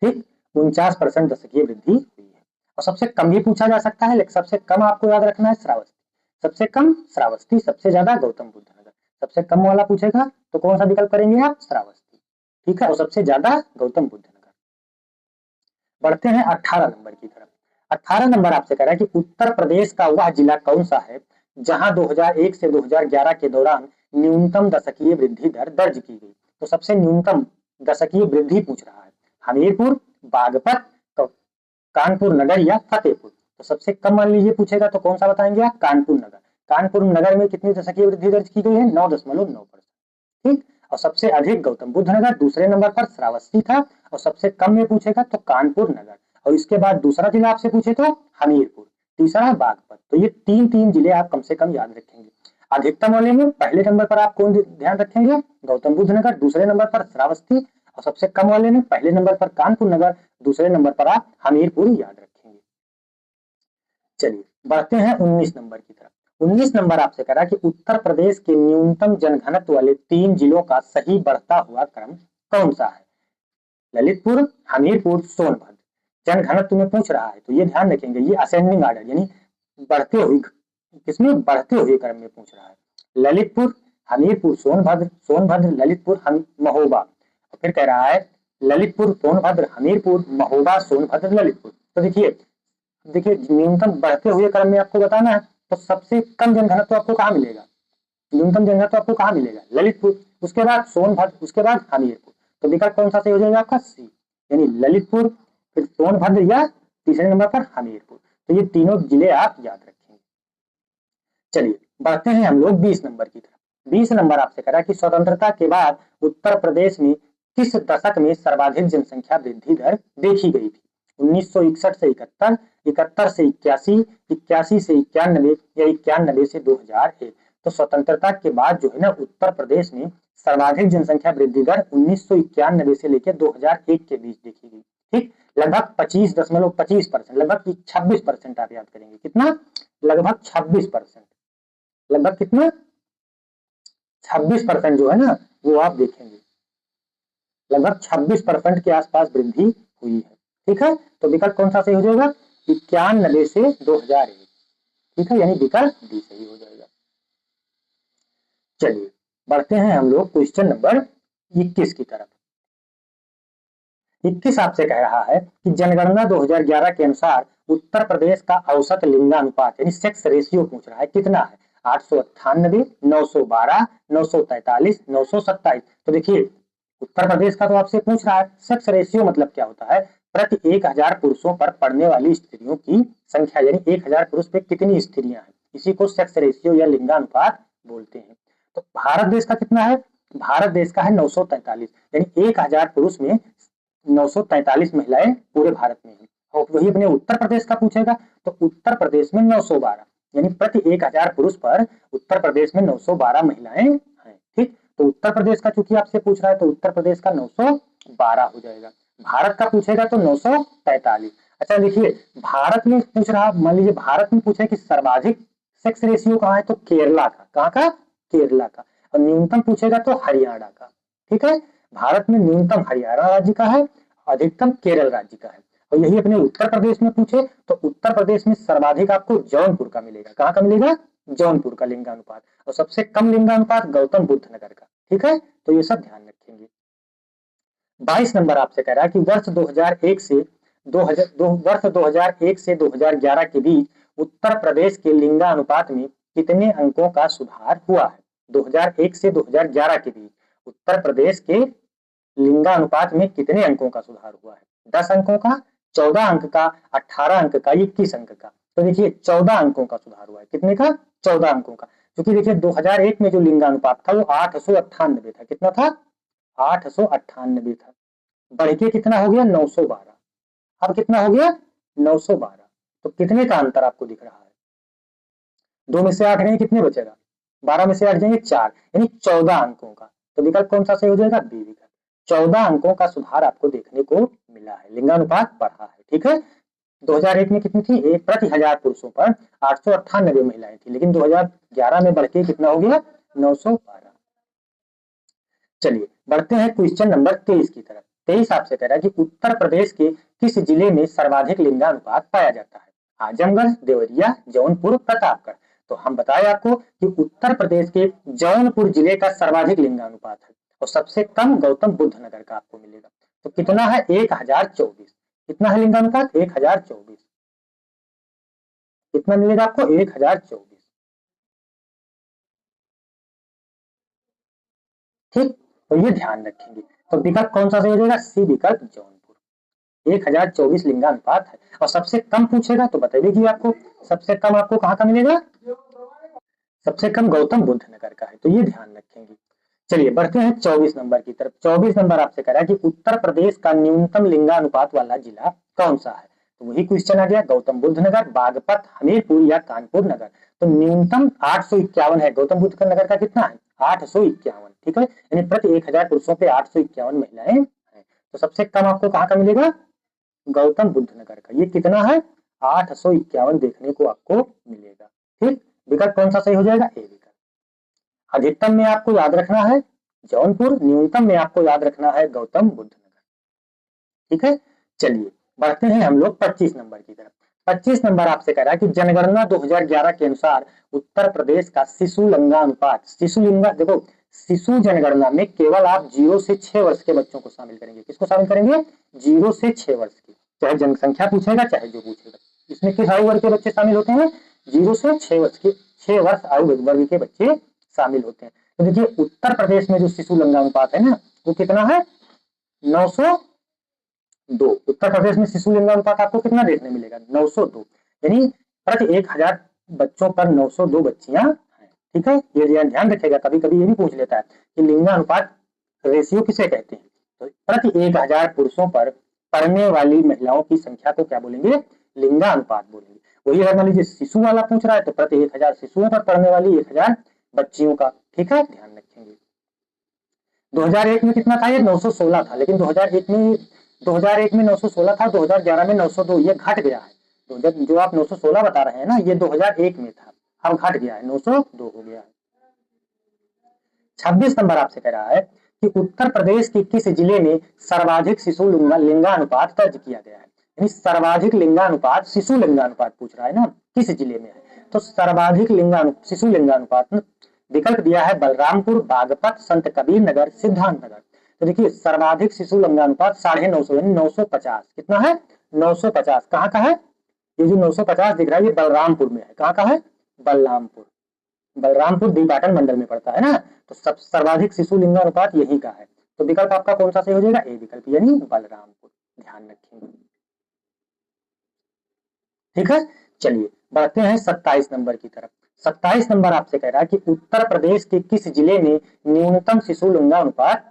Speaker 1: ठीक, 49% दशकीय वृद्धि हुई है। और सबसे कम भी पूछा जा सकता है, लेकिन सबसे कम आपको याद रखना है श्रावस्ती। सबसे कम श्रावस्ती, सबसे ज्यादा गौतम बुद्ध नगर। सबसे कम वाला पूछेगा तो कौन सा विकल्प करेंगे आप? श्रावस्ती। ठीक है, और सबसे ज्यादा गौतम बुद्ध नगर। बढ़ते हैं 18 नंबर की तरफ। 18 नंबर आपसे कह रहा है कि उत्तर प्रदेश का वह जिला कौन सा है जहां 2001 से 2011 के दौरान न्यूनतम दशकीय वृद्धि दर दर्ज की गई? तो सबसे न्यूनतम दशकीय वृद्धि पूछ रहा है, हमीरपुर, बागपत, कानपुर नगर या फतेहपुर? तो सबसे कम मान लीजिए पूछेगा तो कौन सा बताएंगे आप? कानपुर नगर। कानपुर नगर में कितनी दशकीय वृद्धि दर्ज की गई है? 9.9%। ठीक, और सबसे अधिक गौतम बुद्ध नगर, दूसरे नंबर पर श्रावस्ती था, और सबसे कम में पूछेगा तो कानपुर नगर, और इसके बाद दूसरा जिला आपसे पूछे तो हमीरपुर, तीसरा बागपत। तो ये तीन जिले आप कम से कम याद रखेंगे। अधिकतम वाले में पहले नंबर पर आप कौन ध्यान रखेंगे? गौतम बुद्ध नगर, दूसरे नंबर पर श्रावस्ती, और सबसे कम वाले में पहले नंबर पर कानपुर नगर, दूसरे नंबर पर आप हमीरपुर याद रखेंगे। चलिए बढ़ते हैं 19 नंबर की तरफ। 19 नंबर आपसे कह रहा है कि उत्तर प्रदेश के न्यूनतम जनघनत्व वाले 3 जिलों का सही बढ़ता हुआ क्रम कौन सा है? ललितपुर, हमीरपुर, सोनभद्र। जनघनत्व में पूछ रहा है तो ये ध्यान रखेंगे, ये असेंडिंग ऑर्डर यानी बढ़ते हुए, किसमें? बढ़ते हुए क्रम में पूछ रहा है। ललितपुर, हमीरपुर, सोनभद्र, सोनभद्र, ललितपुर, महोबा। और फिर कह रहा है ललितपुर, सोनभद्र, हमीरपुर, महोबा, सोनभद्र, ललितपुर। तो देखिए न्यूनतम बढ़ते हुए क्रम में आपको बताना है, तो सबसे कम जनघनत्व आपको कहाँ मिलेगा? न्यूनतम जनघनत्व आपको कहाँ मिलेगा? ललितपुर, उसके बाद सोनभद्र, उसके बाद हमीरपुर। तो विकल्प कौन सा सही हो जाएगा आपका? सी, यानी ललितपुर, फिर सोनभद्र या तीसरे नंबर पर हमीरपुर। तो ये तीनों जिले आप याद रखेंगे। चलिए बढ़ते हैं हम लोग 20 नंबर की तरफ। 20 नंबर आपसे कह रहा है कि स्वतंत्रता के बाद उत्तर प्रदेश में किस दशक में सर्वाधिक जनसंख्या वृद्धि दर देखी गई थी? 1961 से 71, 71 से 81, 81 से 91 या 91 से 2001? तो स्वतंत्रता के बाद जो है ना उत्तर प्रदेश में सर्वाधिक जनसंख्या वृद्धि दर 1991 से लेकर 2001 के बीच देखी गई। ठीक, लगभग 25.25%, लगभग 26% आप याद करेंगे। कितना? लगभग 26%। लगभग कितना? 26% जो है ना वो आप देखेंगे, लगभग 26% के आसपास वृद्धि हुई है। ठीक है, तो विकल्प कौन सा सही हो जाएगा? 91 से 2001। ठीक है, यानी विकल्प डी सही हो जाएगा। चलिए बढ़ते हैं हम लोग क्वेश्चन नंबर 21 की तरफ। 21 आपसे कह रहा है कि जनगणना 2011 के अनुसार उत्तर प्रदेश का औसत लिंगानुपात यानी सेक्स रेशियो पूछ रहा है, कितना है? 898, 912, 943, 927। तो देखिए उत्तर प्रदेश का तो आपसे पूछ रहा है, सेक्स रेशियो मतलब क्या होता है? प्रति 1000 पुरुषों पर पड़ने वाली स्त्रियों की संख्या, यानी 1000 पुरुष पे कितनी स्त्रियां हैं, इसी को सेक्स रेशियो या लिंगानुपात बोलते हैं। तो भारत देश का कितना है? भारत देश का है 943, यानी 1000 पुरुष में 943 महिलाएं पूरे भारत में हैं। और वही अपने उत्तर प्रदेश का पूछेगा तो उत्तर प्रदेश में 912, यानी प्रति 1000 पुरुष पर उत्तर प्रदेश में 912 महिलाएं हैं। ठीक, तो उत्तर प्रदेश का चूंकि आपसे पूछ रहा है तो उत्तर प्रदेश का 912 हो जाएगा। भारत का पूछेगा तो 943। अच्छा देखिए, भारत में पूछ रहा, मान लीजिए भारत में पूछे कि सर्वाधिक सेक्स रेशियो कहाँ है, तो केरला का। कहाँ का? केरला का। और न्यूनतम पूछेगा तो हरियाणा का। ठीक है, भारत में न्यूनतम हरियाणा राज्य का है, अधिकतम केरल राज्य का है। और यही अपने उत्तर प्रदेश में पूछे तो उत्तर प्रदेश में सर्वाधिक आपको जौनपुर का मिलेगा। कहाँ का मिलेगा? जौनपुर का लिंगानुपात। और सबसे कम लिंगानुपात गौतम बुद्ध नगर का। ठीक है, तो ये सब ध्यान रखेंगे। 22 नंबर आपसे कह रहा है कि वर्ष 2001 से 2011 के बीच उत्तर प्रदेश के लिंगानुपात में कितने अंकों का सुधार हुआ है? 2001 से 2011 के बीच उत्तर प्रदेश के लिंगानुपात में कितने अंकों का सुधार हुआ है? 10 अंकों का, 14 अंक का, 18 अंक का, 21 अंक का? तो देखिए 14 अंकों का सुधार हुआ है। कितने का? 14 अंकों का। क्योंकि देखिए 2001 में जो लिंगानुपात था वो 898 था। कितना था? 898 था। बढ़ के कितना हो गया? 912। अब कितना हो गया? 912। तो कितने का अंतर आपको दिख रहा है? 2 में से 8 गए, कितने बचेगा? 12 में से 8 जाएंगे 4, यानी 14 अंकों का। तो विकल्प कौन सा सही हो जाएगा? बी विकल्प। 14 अंकों का सुधार आपको देखने को मिला है, लिंगानुपात बढ़ा है। ठीक है, 2001 में कितनी थी? एक प्रति 1000 पुरुषों पर 898 महिलाएं थी, लेकिन 2011 में बढ़ के कितना हो गया? 912। चलिए बढ़ते हैं क्वेश्चन नंबर 23 की तरफ। 23 आपसे कह रहा है कि उत्तर प्रदेश के किस जिले में सर्वाधिक लिंगानुपात पाया जाता है? आजमगढ़, देवरिया, जौनपुर, प्रतापगढ़। तो हम बताएं आपको कि उत्तर प्रदेश के जौनपुर जिले का सर्वाधिक लिंगानुपात है और सबसे कम गौतम बुद्ध नगर का आपको मिलेगा। तो कितना है? 1024। कितना है लिंगानुपात? 1024। कितना मिलेगा आपको? 1024। ठीक, तो ये ध्यान रखेंगे। तो विकल्प कौन सा सही हो जाएगा? सी विकल्प, जौनपुर। 1024 लिंगानुपात है। और सबसे कम पूछेगा तो बता देगी आपको, सबसे कम आपको कहाँ का मिलेगा? सबसे कम गौतम बुद्ध नगर का है। तो ये ध्यान रखेंगे। चलिए बढ़ते हैं 24 नंबर की तरफ। 24 नंबर आपसे कह रहा है कि उत्तर प्रदेश का न्यूनतम लिंगानुपात वाला जिला कौन सा है? तो वही क्वेश्चन आ गया, गौतम बुद्ध नगर, बागपत, हमीरपुर या कानपुर नगर। तो न्यूनतम 851 है। गौतम बुद्ध का नगर का कितना है? 851। ठीक है, यानी प्रति 1000 पुरुषों पे 851 महिलाएं हैं। तो सबसे कम आपको कहाँ का मिलेगा? गौतम बुद्ध नगर का। ये कितना है? 851 देखने को आपको मिलेगा। ठीक, विकल्प कौन सा सही हो जाएगा? ए विकल्प। अधिकतम में आपको याद रखना है जौनपुर, न्यूनतम में आपको याद रखना है गौतम बुद्ध नगर। ठीक है, चलिए बढ़ते हैं हम लोग 25 नंबर की तरफ। 25 नंबर आपसे कह रहा है कि जनगणना 2011 के अनुसार उत्तर प्रदेश का शिशु लिंगानुपात, शिशु लिंगा, देखो शिशु जनगणना में केवल आप 0 से 6 वर्ष के बच्चों को शामिल करेंगे। किसको शामिल करेंगे? 0 से 6 वर्ष की, चाहे जनसंख्या पूछेगा चाहे जो पूछेगा। इसमें किस आयु वर्ग के बच्चे शामिल होते हैं? 0 से 6 वर्ष के, 6 वर्ष आयु वर्ग के बच्चे शामिल होते हैं। तो देखिए उत्तर प्रदेश में जो शिशु लिंगानुपात है ना, वो कितना है? 902। उत्तर प्रदेश में शिशु लिंगानुपात आपको कितना देखने मिलेगा? 902, यानी प्रति 1000 बच्चों पर 902 बच्चियां हैं। ठीक है, ये ध्यान रखेगा, कभी कभी ये भी पूछ लेता है कि लिंगानुपात रेशियो किसे कहते हैं। तो प्रति 1000 पुरुषों पर पढ़ने वाली महिलाओं की संख्या को क्या बोलेंगे? लिंगानुपात बोलेंगे। वही अगर मान लीजिए शिशु वाला पूछ रहा है तो प्रति 1000 शिशुओं पर पढ़ने वाली 1000 बच्चियों का। ठीक है, ध्यान रखेंगे। 2001 में कितना था? ये 916 था, लेकिन 2001 में 916 था, 2011 में 902। ये घट गया है। तो जो आप 916 बता रहे हैं ना, ये 2001 में था, अब घट गया है, 902 हो गया है। 26 नंबर आपसे कह रहा है कि उत्तर प्रदेश के किस जिले में सर्वाधिक शिशु लिंगानुपात दर्ज किया गया है? यानी सर्वाधिक लिंगानुपात, शिशु लिंगानुपात पूछ रहा है ना, किस जिले में है? तो सर्वाधिक शिशु लिंगानुपात विकल्प दिया है बलरामपुर, बागपत, संत कबीर नगर, सिद्धांत नगर। तो देखिए सर्वाधिक शिशु लिंगानुपात 950 यानी 950 कितना है 950 कहाँ का है ये जो 950 दिख रहा है ये बलरामपुर में है। कहाँ का है बलरामपुर, बलरामपुर दी पाटन मंडल में पड़ता है ना। तो सब सर्वाधिक शिशु लिंगानुपात यही का है। तो विकल्प आपका कौन सा सही हो जाएगा ए विकल्प यानी बलरामपुर, ध्यान रखेंगे। ठीक है चलिए बढ़ते हैं 27 नंबर की तरफ। 27 नंबर आपसे कह रहा है कि उत्तर प्रदेश के किस जिले में न्यूनतम शिशु लिंगानुपात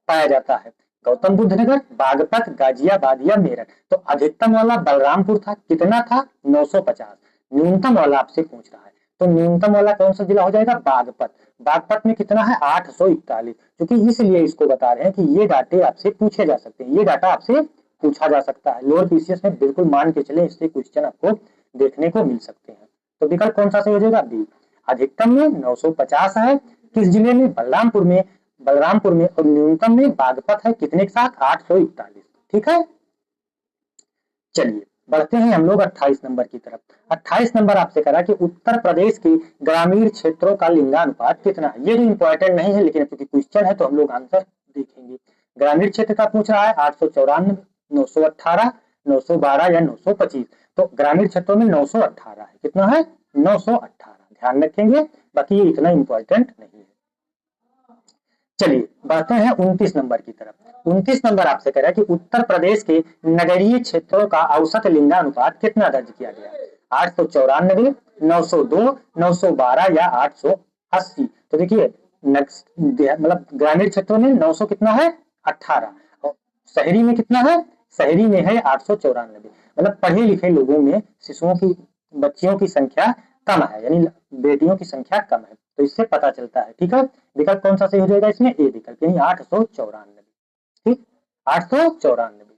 Speaker 1: पाया जाता है। गौतम बुद्ध नगर, बागपत, गाजियाबाद या मेरठ। तो अधिकतम वाला बलरामपुर था, कितना था 950। न्यूनतम वाला आपसे पूछ रहा है तो न्यूनतम वाला कौन सा जिला हो जाएगा बागपत। बागपत में कितना है 841। क्योंकि इसलिए इसको बता रहे हैं कि ये डाटे आपसे पूछे जा सकते हैं, ये डाटा आपसे पूछा जा सकता है। लोअर पीसीएस में बिल्कुल मान के चले इससे क्वेश्चन आपको देखने को मिल सकते हैं। तो विकल्प कौन सा सही हो जाएगा बी। अधिकतम में 950 है किस जिले में बलरामपुर में, बलरामपुर में, और न्यूनतम में बागपत है कितने के साथ 841। ठीक है चलिए बढ़ते हैं हम लोग 28 नंबर की तरफ। 28 नंबर आपसे करा कि उत्तर प्रदेश के ग्रामीण क्षेत्रों का लिंगानुपात कितना है। ये जो इंपॉर्टेंट नहीं है लेकिन क्योंकि क्वेश्चन है तो हम लोग आंसर देखेंगे। ग्रामीण क्षेत्र का पूछ रहा है 894, 918, 912 या 925। तो ग्रामीण क्षेत्रों में 918 है, कितना है 918, ध्यान रखेंगे, बाकी ये इतना इंपॉर्टेंट नहीं है। चलिए बढ़ते हैं 29 नंबर की तरफ। 29 नंबर आपसे कह रहा है कि उत्तर प्रदेश के नगरीय क्षेत्रों का औसत लिंगानुपात कितना दर्ज किया गया। 894, 902, 912 या 880। तो देखिए मतलब ग्रामीण क्षेत्रों में 900 कितना है 18 और शहरी में कितना है, शहरी में है 894। मतलब पढ़े लिखे लोगों में शिशुओं की बच्चियों की संख्या कम है यानी बेटियों की संख्या कम है, तो इससे पता चलता है। ठीक है विकल्प कौन सा सही हो जाएगा इसमें ए विकल्प यानी 894। ठीक 894।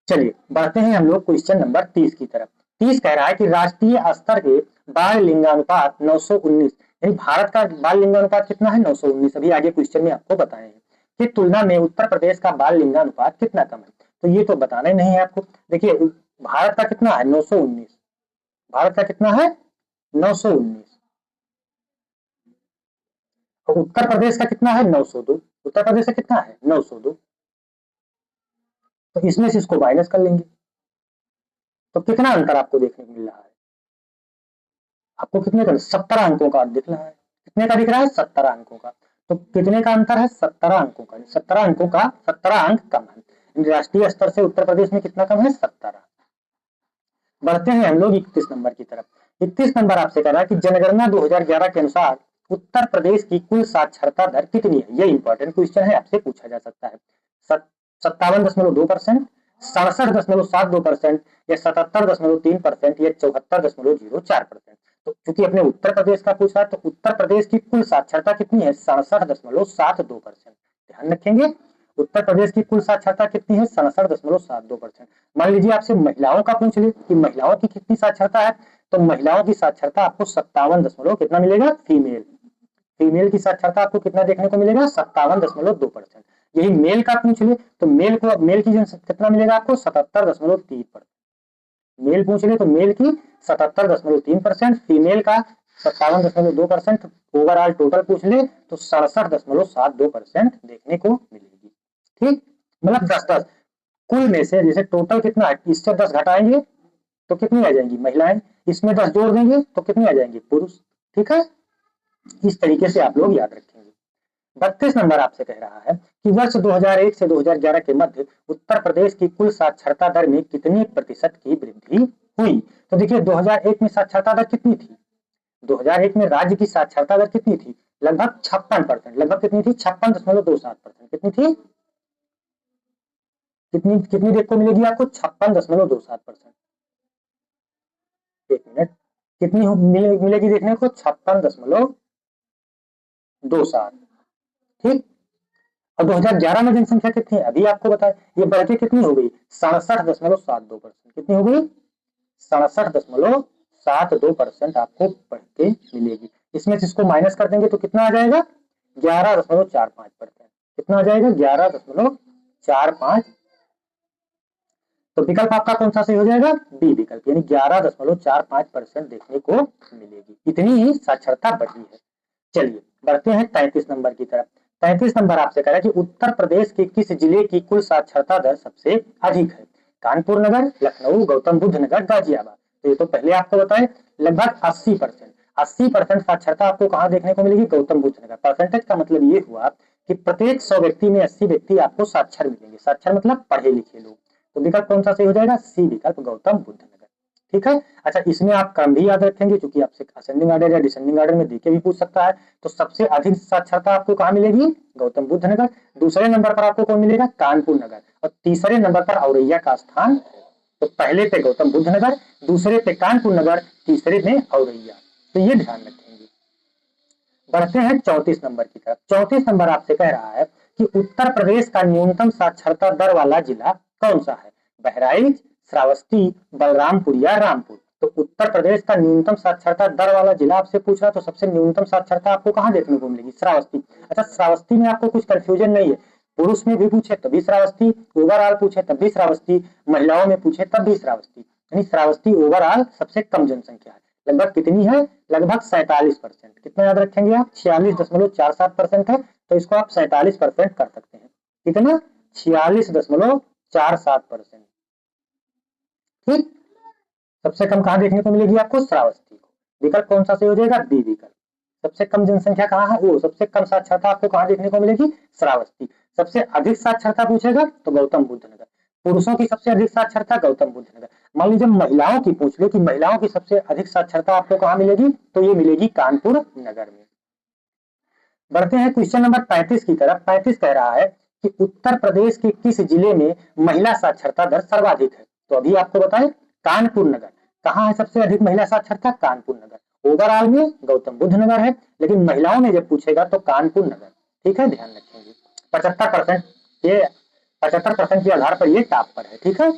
Speaker 1: चलिए बढ़ते हैं हम लोग क्वेश्चन नंबर 30 की तरफ। 30 कह रहा है कि राष्ट्रीय स्तर के बाल लिंगानुपात 919 यानी भारत का बाल लिंगानुपात कितना है 919। अभी आगे क्वेश्चन में आपको बताए हैं कि तुलना में उत्तर प्रदेश का बाल लिंगानुपात कितना कम है। तो ये तो बताना ही नहीं है आपको। देखिए भारत का कितना है 919, भारत का कितना है 919 और उत्तर प्रदेश का कितना है 902। उत्तर प्रदेश का कितना है 902। तो इसमें से इसको माइनस कर लेंगे तो कितना अंतर आपको देखने को मिल रहा है। आपको कितने का 17 अंकों का दिख रहा है। कितने का दिख रहा है 17 अंकों का। तो कितने का अंतर है 17 अंकों का। 17 अंकों का 17 अंक कम है। राष्ट्रीय स्तर से उत्तर प्रदेश में कितना कम है 17। बढ़ते हैं हम लोग 31 नंबर की तरफ। 31 नंबर आपसे कह रहा है कि जनगणना 2011 के अनुसार उत्तर प्रदेश की कुल साक्षरता दर कितनी है। ये इंपॉर्टेंट क्वेश्चन है, आपसे पूछा जा सकता है। 57.2%, 67.72% या 77.3% या 74.04%। तो क्योंकि अपने उत्तर प्रदेश का पूछा है तो उत्तर प्रदेश की कुल साक्षरता कितनी है 67.72%। ध्यान रखेंगे उत्तर प्रदेश की कुल साक्षरता कितनी है 67.72%। मान लीजिए आपसे महिलाओं का पूछ ले कि महिलाओं की कितनी साक्षरता है तो महिलाओं की साक्षरता आपको 57 कितना मिलेगा फीमेल, फीमेल की साक्षरता आपको कितना देखने को मिलेगा 57.2%। यही मेल का पूछ ले तो मेल की कितना मिलेगा आपको 77.3%। मेल पूछ ले तो मेल की 77.3%, फीमेल का 57.2%, ओवरऑल टोटल पूछ ले तो 67.72% देखने को मिलेगी। ठीक मतलब 10-10 कुल में से जैसे टोटल कितना है इससे 10 घटाएंगे तो कितनी आ जाएंगी महिलाएं, इसमें 10 जोड़ देंगे तो कितनी आ जाएंगी पुरुष। ठीक है इस तरीके से आप लोग याद रखेंगे। 32 नंबर आपसे कह रहा है कि वर्ष 2001 से 2011 के मध्य उत्तर प्रदेश की कुल साक्षरता दर में कितनी प्रतिशत की वृद्धि हुई। तो देखिए 2001 में साक्षरता दर कितनी थी, 2001 में राज्य की साक्षरता दर कितनी थी लगभग 56%। लगभग कितनी थी 56.27%। कितनी थी कितनी कितनी देख को मिलेगी आपको 56.27%। एक मिनट कितनी मिलेगी देखने को 56.27। ठीक और 2011 में जनसंख्या कितनी है अभी आपको बताए ये बढ़ के कितनी हो गई 67.72%। कितनी हो गई 67.72% आपको बढ़ के मिलेगी। इसमें से इसको माइनस कर देंगे तो कितना आ जाएगा 11.45%। कितना आ जाएगा 11.45। तो विकल्प आपका कौन सा सही हो जाएगा बी विकल्प यानी 11.45% देखने को मिलेगी। इतनी ही साक्षरता बढ़ी है। चलिए बढ़ते हैं 33 नंबर की तरफ। 33 नंबर आपसे कह रहा है कि उत्तर प्रदेश के किस जिले की कुल साक्षरता दर सबसे अधिक है? कानपुर नगर, लखनऊ, गौतम बुद्ध नगर, गाजियाबाद। तो ये तो पहले आपको बताएं, लगभग 80%। 80% साक्षरता आपको कहाँ देखने को मिलेगी? गौतम बुद्ध नगर। परसेंटेज का मतलब ये हुआ कि प्रत्येक 100 व्यक्ति में 80 व्यक्ति आपको साक्षर मिलेंगे। साक्षर मतलब पढ़े लिखे लोग। तो विकल्प कौन सा सही हो जाएगा? सी विकल्प, गौतम बुद्ध नगर। ठीक है। अच्छा, इसमें आप क्रम भी याद रखेंगे क्योंकि आपसे असेंडिंग ऑर्डर या डिसेंडिंग ऑर्डर में देके भी पूछ सकता है। तो सबसे अधिक साक्षरता आपको कहाँ मिलेगी? गौतम बुद्ध नगर। दूसरे नंबर पर आपको कौन मिलेगा? कानपुर नगर। और तीसरे नंबर पर औरैया का स्थान। तो पहले पे गौतम बुद्ध नगर, दूसरे पे कानपुर नगर, तीसरे में औरैया। तो ये ध्यान रखेंगे। बढ़ते हैं 34 नंबर की तरफ। 34 नंबर आपसे कह रहा है कि उत्तर प्रदेश का न्यूनतम साक्षरता दर वाला जिला कौन सा है? बहराइच, श्रावस्ती, बलरामपुर या रामपुर। तो उत्तर प्रदेश का न्यूनतम साक्षरता दर वाला जिला आपसे पूछ रहा, तो सबसे न्यूनतम साक्षरता आपको कहाँ देखने को मिलेगी? श्रावस्ती। अच्छा, श्रावस्ती में आपको कुछ कंफ्यूजन नहीं है। पुरुष में भी पूछे तभी श्रावस्ती, ओवरऑल पूछे तब भी श्रावस्ती, महिलाओं में पूछे तब भी श्रावस्ती। यानी श्रावस्ती ओवरऑल सबसे कम जनसंख्या है। लगभग कितनी है? लगभग 47%। कितना याद रखेंगे आप? 46.47% है। तो इसको आप 47% कर सकते हैं। कितना? 46.47%। ठीक। सबसे कम कहाँ देखने को मिलेगी आपको? श्रावस्ती को। विकल्प कौन सा सही हो जाएगा? बी विकल्प। सबसे कम जनसंख्या कहाँ है? वो सबसे कम साक्षरता आपको कहाँ देखने को मिलेगी? श्रावस्ती। सबसे अधिक साक्षरता पूछेगा तो गौतम बुद्ध नगर। पुरुषों की सबसे अधिक साक्षरता गौतम बुद्ध नगर। मान लीजिए महिलाओं की पूछ ले कि महिलाओं की सबसे अधिक साक्षरता आपको कहाँ मिलेगी? तो ये मिलेगी कानपुर नगर में। बढ़ते हैं क्वेश्चन नंबर 35 की तरफ। 35 कह रहा है कि उत्तर प्रदेश के किस जिले में महिला साक्षरता दर सर्वाधिक है? तो अभी आपको बताएं, कानपुर नगर। कहाँ है सबसे अधिक महिला साक्षरता? कानपुर नगर। ओवरऑल में गौतम बुद्ध नगर है, लेकिन महिलाओं में जब पूछेगा तो कानपुर नगर। ठीक है, ध्यान रखेंगे। 75% ये 75% के आधार पर ये टॉप पर है। ठीक है।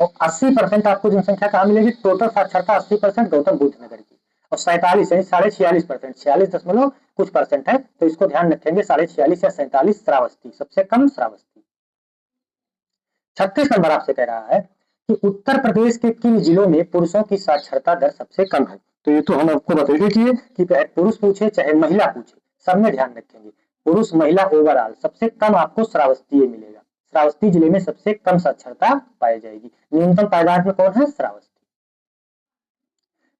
Speaker 1: और 80% आपको जनसंख्या कहाँ मिलेगी? टोटल साक्षरता 80% गौतम बुद्ध नगर की। और 47 यानी 46.5%, 46 दशमलव कुछ परसेंट है। तो इसको ध्यान रखेंगे, 46.5 या 47 श्रावस्ती, सबसे कम श्रावस्ती। 36 नंबर आपसे कह रहा है कि उत्तर प्रदेश के किन जिलों में पुरुषों की साक्षरता दर सबसे कम है? तो ये तो हम आपको बता दीजिए कि चाहे पुरुष पूछे चाहे महिला पूछे, सब में ध्यान रखेंगे। पुरुष महिला ओवरऑल सबसे कम आपको श्रावस्ती मिलेगा। श्रावस्ती जिले में सबसे कम साक्षरता पाई जाएगी। न्यूनतम पायदान में कौन है? श्रावस्ती।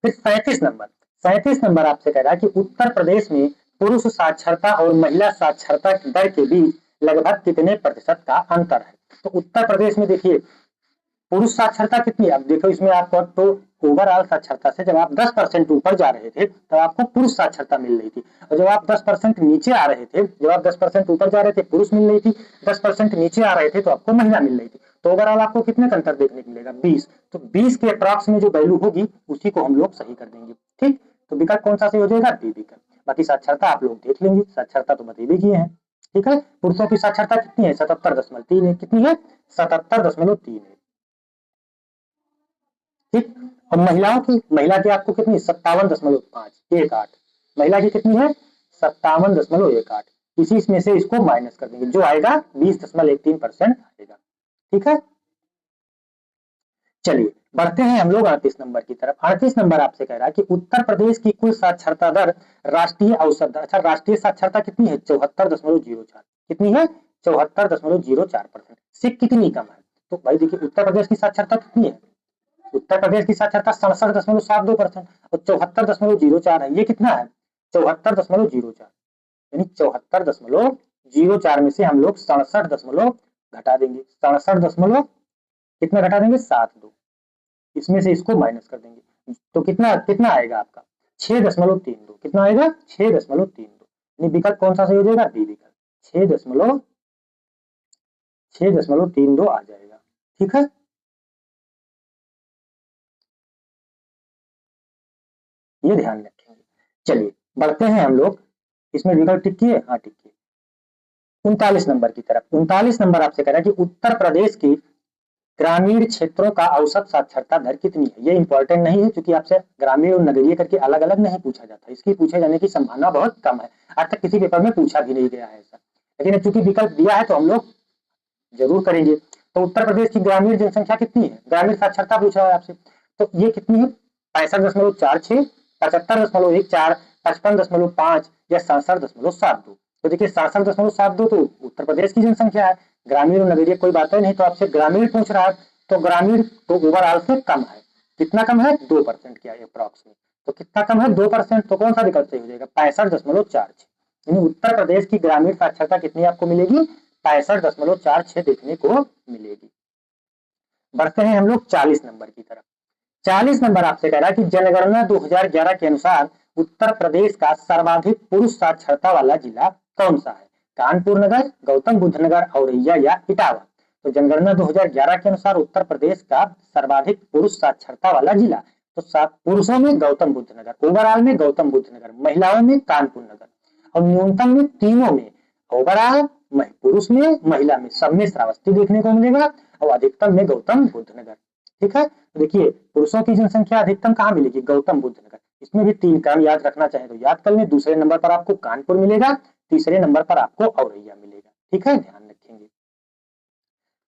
Speaker 1: फिर 37 नंबर आपसे कह रहा है कि उत्तर प्रदेश में पुरुष साक्षरता और महिला साक्षरता दर के बीच लगभग कितने प्रतिशत का अंतर है? तो उत्तर प्रदेश में देखिए पुरुष साक्षरता कितनी है? अब देखो इसमें आपको तो ओवरऑल साक्षरता से जब आप 10% ऊपर जा रहे थे तब आपको पुरुष साक्षरता मिल रही थी, और जब आप 10% नीचे आ रहे थे, जब आप 10% ऊपर जा रहे थे पुरुष मिल रही थी, 10% नीचे आ रहे थे तो आपको महिला मिल रही थी। तो ओवरऑल आपको कितने का अंतर देखने को मिलेगा? 20। तो 20 के अप्रॉक्स में जो वैल्यू होगी उसी को हम लोग सही कर देंगे। ठीक। तो विकल्प कौन सा सही हो जाएगा? बी विकल्प। बाकी साक्षरता आप लोग देख लेंगे, साक्षरता तो बता भी किए हैं। ठीक है। पुरुषों की साक्षरता कितनी है? 77.3 है। कितनी है? 77.3 है। ठीक। और महिला की आपको कितनी? 57.518। महिला की कितनी है? 57.18। इसी में से इसको माइनस कर देंगे, जो आएगा 20.13% आएगा। ठीक है। चलिए बढ़ते हैं हम लोग 38 नंबर की तरफ। 38 नंबर आपसे कह रहा है कि उत्तर प्रदेश की कुल साक्षरता दर राष्ट्रीय औसत दर। अच्छा, राष्ट्रीय साक्षरता कितनी है? 74.04। कितनी है? 74.04%। से कितनी कम है? तो भाई देखिए उत्तर प्रदेश की साक्षरता कितनी है? उत्तर प्रदेश की साक्षरता 67.72% और 74.04 है। ये कितना है? 74.04। यानी 74.04 में से हम लोग 67 घटा देंगे। 67 कितना घटा देंगे? 72। इसमें से इसको माइनस कर देंगे तो कितना कितना आएगा आपका? 6.32। कितना आएगा? 6.32। यानी विकल्प कौन सा सही हो जाएगा? बी विकल्प। 6.32 आ जाएगा। ठीक है। ये ध्यान रखेंगे। चलिए बढ़ते हैं हम लोग। इसमें विकल्प टिक किए? हाँ टिक किए। 39 नंबर की तरफ। 39 नंबर आपसे कह रहा है कि उत्तर प्रदेश के ग्रामीण क्षेत्रों का औसत साक्षरता दर कितनी है? ये इंपॉर्टेंट नहीं है क्योंकि आपसे ग्रामीण और नगरीय करके अलग अलग नहीं पूछा जाता। इसकी पूछे जाने की संभावना बहुत कम है। आज तक किसी पेपर में पूछा भी नहीं गया है ऐसा, लेकिन चूंकि विकल्प दिया है तो हम लोग जरूर करेंगे। तो उत्तर प्रदेश की ग्रामीण जनसंख्या कितनी है? ग्रामीण साक्षरता पूछा है आपसे, तो ये कितनी है? 65.46, 75.14, 55.5 या 67.72। तो देखिए 67.72 तो उत्तर प्रदेश की जनसंख्या है, ग्रामीण और नगरीय कोई बात ही नहीं, तो आपसे ग्रामीण पूछ रहा है, तो ग्रामीण तो ओवरऑल से कम है। कितना कम है? 2% क्या अप्रॉक्स में। तो कितना कम है? 2%। तो कौन सा विकल्प सही हो जाएगा? 65.46। यानी उत्तर प्रदेश की ग्रामीण साक्षरता कितनी आपको मिलेगी? 65.46 देखने को मिलेगी। बढ़ते हैं हम लोग 40 नंबर की तरफ। 40 नंबर आपसे कह रहा है कि जनगणना 2011 के अनुसार उत्तर प्रदेश का सर्वाधिक पुरुष साक्षरता वाला जिला कौन सा है? कानपुर नगर, गौतम बुद्ध नगर, औरैया या इटावा। तो जनगणना 2011 के अनुसार उत्तर प्रदेश का सर्वाधिक पुरुष साक्षरता वाला जिला, तो पुरुषों में गौतम बुद्ध नगर, ओवरऑल में गौतम बुद्ध नगर, महिलाओं में कानपुर नगर, और न्यूनतम में तीनों में, ओवरऑल, पुरुष में, महिला में, सब में श्रावस्ती देखने को मिलेगा, और अधिकतम में गौतम बुद्ध नगर। ठीक है, तो देखिए पुरुषों की जनसंख्या अधिकतम कहाँ मिलेगी? गौतम बुद्ध नगर। इसमें भी 3 क्रम याद रखना चाहे तो याद कर लें। दूसरे नंबर पर आपको कानपुर मिलेगा, तीसरे नंबर पर आपको औरैया मिलेगा। ठीक है, ध्यान रखेंगे।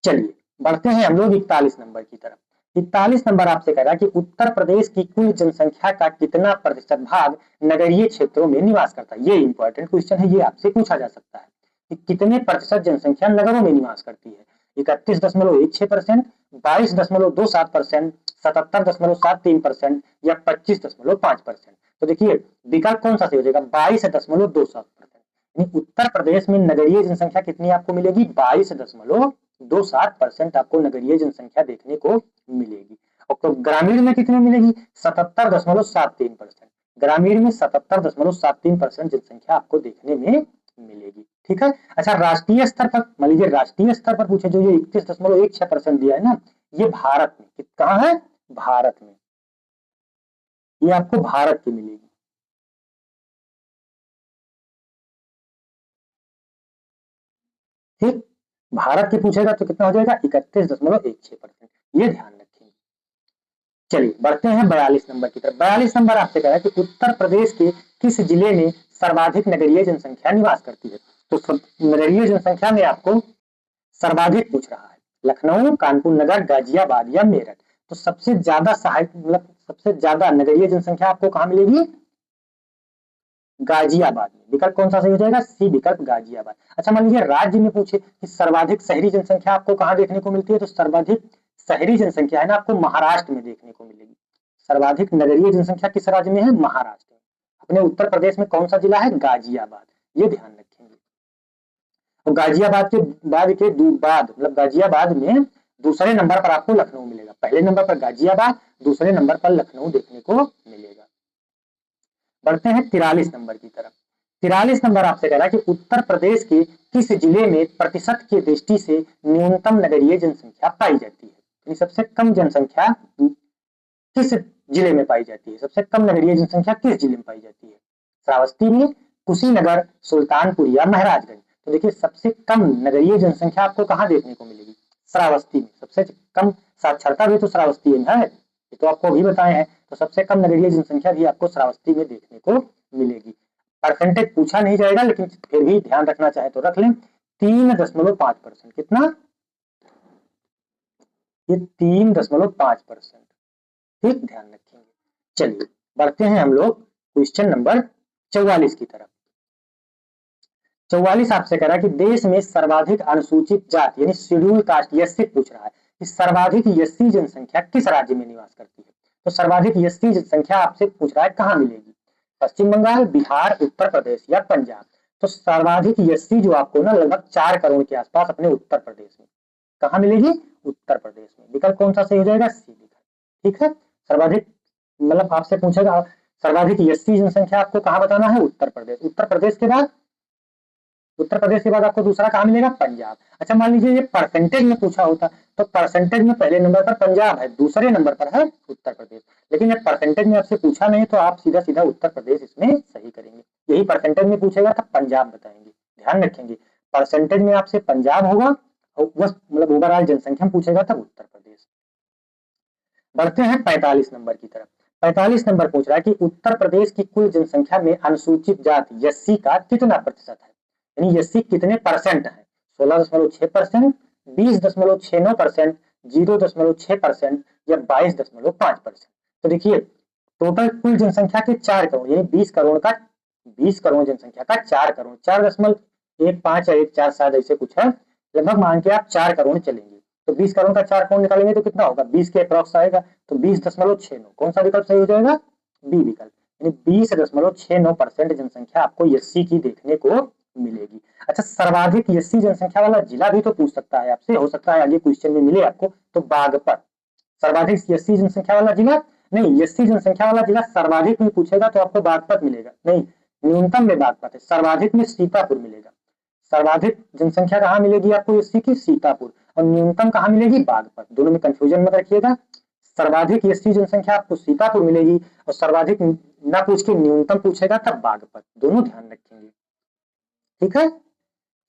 Speaker 1: चलिए बढ़ते हैं हम लोग 41 नंबर की तरफ। 41 नंबर आपसे कह रहा है कि उत्तर प्रदेश की कुल जनसंख्या का कितना प्रतिशत भाग नगरीय क्षेत्रों में निवास करता है? ये इंपॉर्टेंट क्वेश्चन है, ये आपसे पूछा जा सकता है कि कितने प्रतिशत जनसंख्या नगरों में निवास करती है। 31.16%, 22.27%, 77.73% या 25.5%। तो देखिए विकल्प कौन सा सही हो जाएगा? 22.27%। उत्तर प्रदेश में नगरीय जनसंख्या कितनी आपको मिलेगी? 22.27% आपको नगरीय जनसंख्या देखने को मिलेगी। और तो ग्रामीण में कितने मिलेगी? 77.73%। ग्रामीण में 77.73% जनसंख्या आपको देखने में मिलेगी। ठीक है, अच्छा राष्ट्रीय स्तर पर, मान लीजिए राष्ट्रीय स्तर पर पूछे, जो ये 31.16% दिया है ना, ये भारत में कहाँ है? भारत में, ये आपको भारत की मिलेगी। ठीक, भारत की पूछेगा तो कितना हो जाएगा? 31.16%। ये ध्यान रखेंगे। चलिए बढ़ते हैं 42 नंबर की तरफ। 42 नंबर आपसे कह रहा है कि उत्तर प्रदेश के किस जिले में सर्वाधिक नगरीय जनसंख्या निवास करती है? तो नगरीय जनसंख्या में आपको सर्वाधिक पूछ रहा है। लखनऊ, कानपुर नगर, गाजियाबाद या मेरठ। तो सबसे ज्यादा सहायक, मतलब सबसे ज्यादा नगरीय जनसंख्या आपको कहाँ मिलेगी? गाजियाबाद में। विकल्प कौन सा सही हो जाएगा? सी विकल्प, गाजियाबाद। अच्छा मान लीजिए राज्य में पूछे कि सर्वाधिक शहरी जनसंख्या आपको कहाँ देखने को मिलती है? तो सर्वाधिक शहरी जनसंख्या है ना आपको महाराष्ट्र में देखने को मिलेगी। सर्वाधिक नगरीय जनसंख्या किस राज्य में है? महाराष्ट्र में। अपने उत्तर प्रदेश में कौन सा जिला है? गाजियाबाद। ये ध्यान रखेंगे। तो गाजियाबाद के बाद मतलब गाजियाबाद में दूसरे नंबर पर आपको लखनऊ मिलेगा। पहले नंबर पर गाजियाबाद, दूसरे नंबर पर लखनऊ देखने को मिलेगा। बढ़ते हैं 43 नंबर की तरफ। 43 नंबर आपसे कह रहा है कि उत्तर प्रदेश के किस जिले में प्रतिशत की दृष्टि से न्यूनतम नगरीय जनसंख्या पाई जाती है? सबसे कम जनसंख्या किस जिले में पाई जाती है? सबसे कम नगरीय जनसंख्या किस जिले में पाई जाती है? श्रावस्ती में, कुशीनगर, सुल्तानपुर या महाराजगंज। तो देखिए सबसे कम नगरीय जनसंख्या आपको कहाँ देखने को मिलेगी? श्रावस्ती में। सबसे कम साक्षरता भी तो श्रावस्ती में है, ये तो आपको अभी बताए हैं। तो सबसे कम नगरीय जनसंख्या भी आपको श्रावस्ती में देखने को मिलेगी। परसेंटेज पूछा नहीं जाएगा, लेकिन फिर भी ध्यान रखना चाहे तो रख लें। 3.5%। कितना? ये 3.5%। ठीक, ध्यान रखेंगे। चलिए बढ़ते हैं हम लोग क्वेश्चन नंबर 44 की तरफ। 44 आपसे कह रहा है कि देश में सर्वाधिक अनुसूचित जाति यानी शेड्यूल कास्ट एससी पूछ रहा है कि सर्वाधिक एससी जनसंख्या किस राज्य में निवास करती है? तो सर्वाधिक एससी जनसंख्या आपसे पूछ रहा है कहाँ मिलेगी? पश्चिम बंगाल, बिहार, उत्तर प्रदेश या पंजाब। तो सर्वाधिक एससी जो आपको ना लगभग 4 करोड़ के आसपास अपने उत्तर प्रदेश में कहाँ मिलेगी? उत्तर प्रदेश में। विकल्प कौन सा सही हो जाएगा? सी विकल्प। ठीक है, सर्वाधिक मतलब आपसे पूछेगा सर्वाधिक एससी जनसंख्या आपको कहाँ बताना है? उत्तर प्रदेश। उत्तर प्रदेश के बाद आपको दूसरा कहाँ मिलेगा? पंजाब। अच्छा मान लीजिए ये परसेंटेज में पूछा होता तो परसेंटेज में पहले नंबर पर पंजाब है, दूसरे नंबर पर है उत्तर प्रदेश। लेकिन जब परसेंटेज में आपसे पूछा नहीं तो आप सीधा सीधा उत्तर प्रदेश इसमें सही करेंगे। यही परसेंटेज में पूछेगा तब पंजाब बताएंगे। ध्यान रखेंगे, परसेंटेज में आपसे पंजाब होगा और बस मतलब ओवरऑल जनसंख्या पूछेगा तब उत्तर प्रदेश। बढ़ते हैं 45 नंबर की तरफ। 45 नंबर पूछ रहा है कि उत्तर प्रदेश की कुल जनसंख्या में अनुसूचित जाति एससी का कितना प्रतिशत है? यानी एससी कितने परसेंट है? 16.6%, 20.69%, 0.6% या 22.5%। तो देखिए टोटल कुल जनसंख्या के 4 करोड़ यानी 20 करोड़ का 20 करोड़ जनसंख्या का 4 करोड़, 4.15 या 1.47 ऐसे कुछ है, लगभग मान के आप 4 करोड़ चलेंगे तो 20 करोड़ का 4 करोड़ निकालेंगे तो कितना होगा, 20 के अप्रॉक्स आएगा, तो 20.69। कौन सा विकल्प सही हो जाएगा, बी विकल्प, यानी 20.69% जनसंख्या आपको एससी की देखने को मिलेगी। अच्छा, सर्वाधिक एससी जनसंख्या वाला जिला भी तो पूछ सकता है आपसे, हो सकता है आगे क्वेश्चन में मिले आपको, तो बागपत सर्वाधिक एससी जनसंख्या वाला जिला नहीं, एससी जनसंख्या वाला जिला सर्वाधिक में पूछेगा तो आपको बागपत मिलेगा, नहीं न्यूनतम में बागपत है, सर्वाधिक में सीतापुर मिलेगा। सर्वाधिक जनसंख्या कहाँ मिलेगी आपको एससी की, सीतापुर, और न्यूनतम कहाँ मिलेगी, बागपत। दोनों में कंफ्यूजन मत रखिएगा, सर्वाधिक एससी जनसंख्या आपको सीतापुर मिलेगी और सर्वाधिक ना पूछ के न्यूनतम पूछेगा तब बागपत, दोनों ध्यान रखेंगे, ठीक है।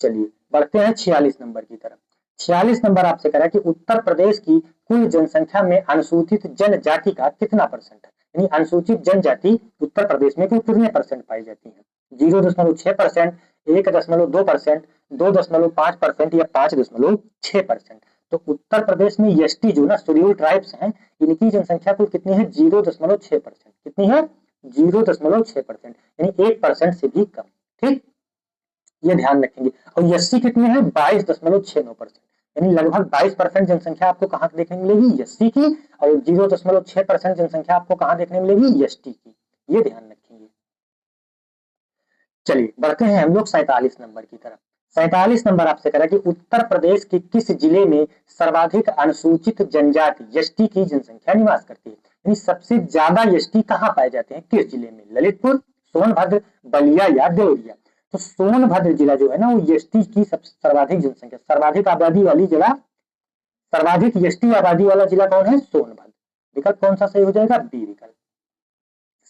Speaker 1: चलिए बढ़ते हैं 46 नंबर की तरफ। 46 नंबर आपसे कह रहा है कि उत्तर प्रदेश की कुल जनसंख्या में अनुसूचित जनजाति का कितना परसेंट है, यानी अनुसूचित जनजाति उत्तर प्रदेश में कितने परसेंट पाई जाती है, 0.6%, 1.2%, 2.5% या 5.6%। तो उत्तर प्रदेश में एसटी जो ना शेड्यूल ट्राइब्स हैं, इनकी जनसंख्या कुल कितनी है, 0.6%, कितनी है, 0.6%, यानी 1% से भी कम, ठीक, ये ध्यान रखेंगे। और एससी कितने हैं, 22.69%, यानी लगभग 22% जनसंख्या आपको कहाँ देखने मिलेगी, एससी की, और 0.6% जनसंख्या आपको कहाँ देखने मिलेगी, एसटी की, ये ध्यान रखेंगे। चलिए बढ़ते हैं हम लोग 47 नंबर की तरफ। 47 नंबर आपसे कह रहा है कि उत्तर प्रदेश के किस जिले में सर्वाधिक अनुसूचित जनजाति एसटी की जनसंख्या निवास करती है, यानी सबसे ज्यादा एसटी कहाँ पाए जाते हैं, किस जिले में, ललितपुर, सोनभद्र, बलिया या देवरिया। तो सोनभद्र जिला जो है ना वो एसटी की सर्वाधिक जनसंख्या, सर्वाधिक आबादी वाली जिला, सर्वाधिक एसटी आबादी वाला जिला कौन है, सोनभद्र। विकल्प कौन सा सही हो जाएगा, बी विकल्प,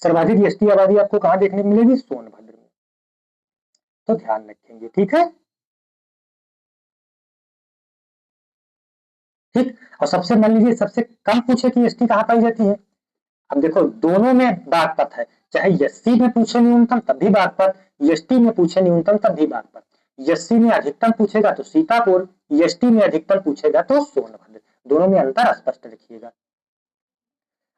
Speaker 1: सर्वाधिक एसटी आबादी आपको कहाँ देखने को मिलेगी, सोनभद्र में, तो ध्यान रखेंगे, ठीक है, ठीक। और सबसे मान लीजिए सबसे कम पूछे कि एसटी कहाँ पाई जाती है, अब देखो दोनों में बागपत है, चाहे एससी में पूछे न्यूनतम तब भी बागपत, एसटी में पूछे न्यूनतम तब भी बागपत, एससी में अधिकतम पूछेगा तो सीतापुर, एसटी में अधिकतम पूछेगा तो सोनभद्र, दोनों में अंतर स्पष्ट रखिएगा।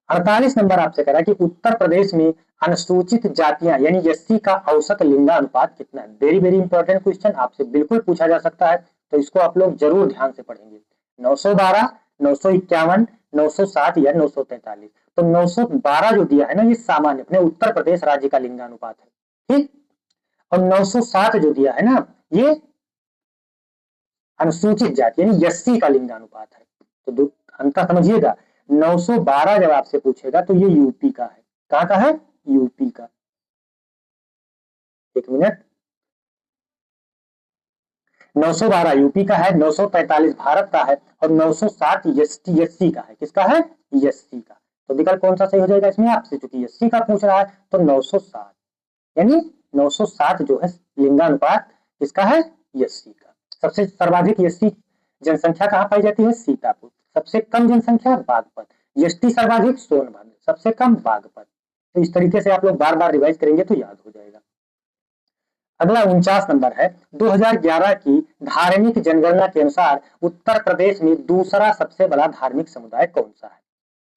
Speaker 1: 48 नंबर आपसे कह रहा है कि उत्तर प्रदेश में अनुसूचित जातियां यानी एससी का औसत लिंगानुपात कितना है, वेरी वेरी इंपॉर्टेंट क्वेश्चन, आपसे बिल्कुल पूछा जा सकता है, तो इसको आप लोग जरूर ध्यान से पढ़ेंगे। 912, 951, 907 या 943। तो 912 जो दिया है ना ये सामान्य अपने उत्तर प्रदेश राज्य का लिंगानुपात है, ठीक, और 907 जो दिया है ना ये अनुसूचित जाति यानी एससी का लिंगानुपात है, तो अंतर समझिएगा। 912 जब आपसे पूछेगा तो ये यूपी का है, कहाँ का है, यूपी का, एक मिनट, 912 यूपी का है, 943 भारत का है और 907 एससी का है, किसका है, एससी का। तो विकल्प कौन सा सही हो जाएगा इसमें, आपसे चूंकि एससी का पूछ रहा है तो 907, यानी 907 जो है लिंगानुपात किसका है, एससी का। सबसे सर्वाधिक एससी जनसंख्या कहाँ पाई जाती है, सीतापुर, सबसे कम जनसंख्या बागपत, एसटी सर्वाधिक सोनभद्र, सबसे कम बागपत। तो इस तरीके से आप लोग बार बार रिवाइज करेंगे तो याद हो जाएगा। अगला 49 नंबर है, 2011 की धार्मिक जनगणना के अनुसार उत्तर प्रदेश में दूसरा सबसे बड़ा धार्मिक समुदाय कौन सा है।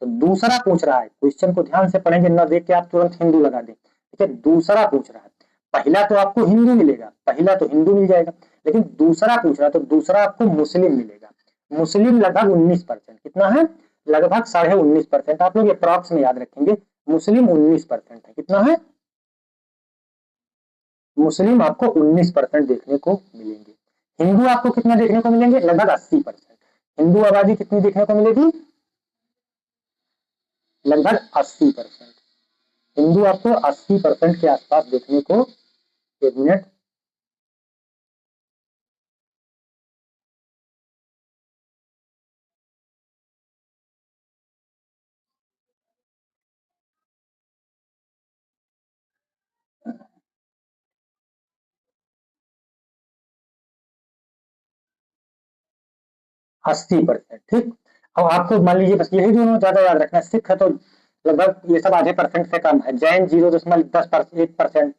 Speaker 1: तो दूसरा पूछ रहा है, क्वेश्चन को ध्यान से पढ़ेंगे, न देख के आप तुरंत हिंदू लगा दें, ठीक है, दूसरा पूछ रहा है, पहला तो आपको हिंदू मिलेगा, पहला तो हिंदू मिल जाएगा, लेकिन दूसरा पूछ रहा है तो दूसरा आपको मुस्लिम मिलेगा। मुस्लिम लगभग 19%, कितना है, लगभग 19.5%, आप लोग अप्रॉक्स में याद रखेंगे, मुस्लिम 19% है, कितना है, मुस्लिम आपको 19% देखने को मिलेंगे। हिंदू आपको कितना देखने को मिलेंगे, लगभग 80%। हिंदू आबादी कितनी देखने को मिलेगी, लगभग 80%। हिंदू आपको 80% के आसपास देखने को, एक मिनट, अस्सी परसेंट, ठीक। और आपको मान लीजिए बस यही दोनों ज्यादा याद रखना, सिख है तो लगभग ये सब आधे परसेंट से कम है, जैन 0.10%,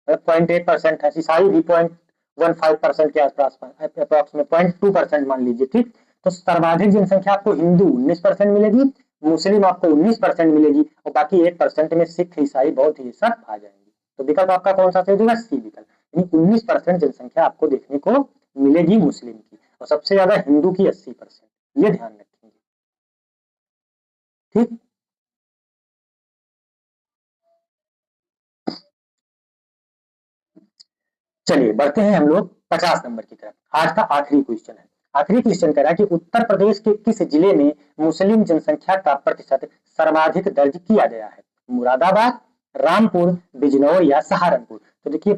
Speaker 1: 0.8% है, ईसाई भी 0.15% के आसपास, अप्रॉक्स में 0.2% मान लीजिए, ठीक। तो सर्वाधिक जनसंख्या आपको हिंदू 19% मिलेगी, मुस्लिम आपको 19% मिलेगी और बाकी 1% में सिख, ईसाई, बौद्ध ये सब आ जाएंगे, तो विकल्प आपका कौन सा सही हो जाएगा? सी विकल्प। यानी 19% जनसंख्या आपको देखने को मिलेगी मुस्लिम की, और सबसे ज्यादा हिंदू की 80%, ये ध्यान रखेंगे। ठीक, चलिए बढ़ते हैं हम लोग 50 नंबर की तरफ। आज का आखिरी क्वेश्चन है। आखिरी क्वेश्चन कह रहा है कि उत्तर प्रदेश के किस जिले में मुस्लिम जनसंख्या का प्रतिशत सर्वाधिक दर्ज किया गया है? मुरादाबाद, रामपुर, बिजनौर या सहारनपुर? तो देखिए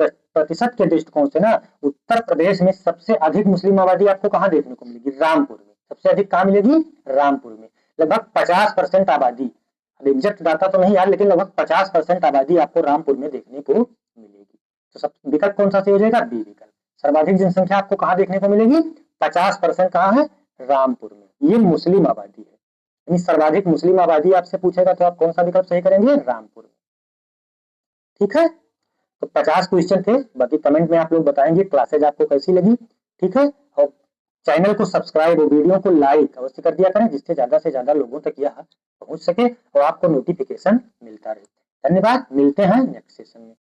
Speaker 1: प्रतिशत के दृष्टिकोण से ना उत्तर प्रदेश में सबसे अधिक मुस्लिम आबादी आपको कहाँ देखने को मिलेगी? रामपुर में। सबसे अधिक कहाँ मिलेगी? रामपुर में। लगभग 50% आबादी, अब एग्जैक्ट डाटा तो नहीं यार, लेकिन लगभग 50% आबादी आपको रामपुर में देखने को मिलेगी। तो सब विकल्प कौन सा सही हो जाएगा? बी विकल्प। सर्वाधिक जनसंख्या आपको कहाँ देखने को मिलेगी? 50% कहाँ है? रामपुर में। ये मुस्लिम आबादी है, यानी सर्वाधिक मुस्लिम आबादी आपसे पूछेगा तो आप कौन सा विकल्प सही करेंगे? रामपुर में। ठीक है, तो 50 क्वेश्चन थे, बाकी कमेंट में आप लोग बताएंगे क्लासेज आपको कैसी लगी। ठीक है, और चैनल को सब्सक्राइब और वीडियो को लाइक अवश्य कर दिया करें, जिससे ज्यादा से ज्यादा लोगों तक यह पहुंच सके और आपको नोटिफिकेशन मिलता रहे। धन्यवाद, मिलते हैं नेक्स्ट सेशन में।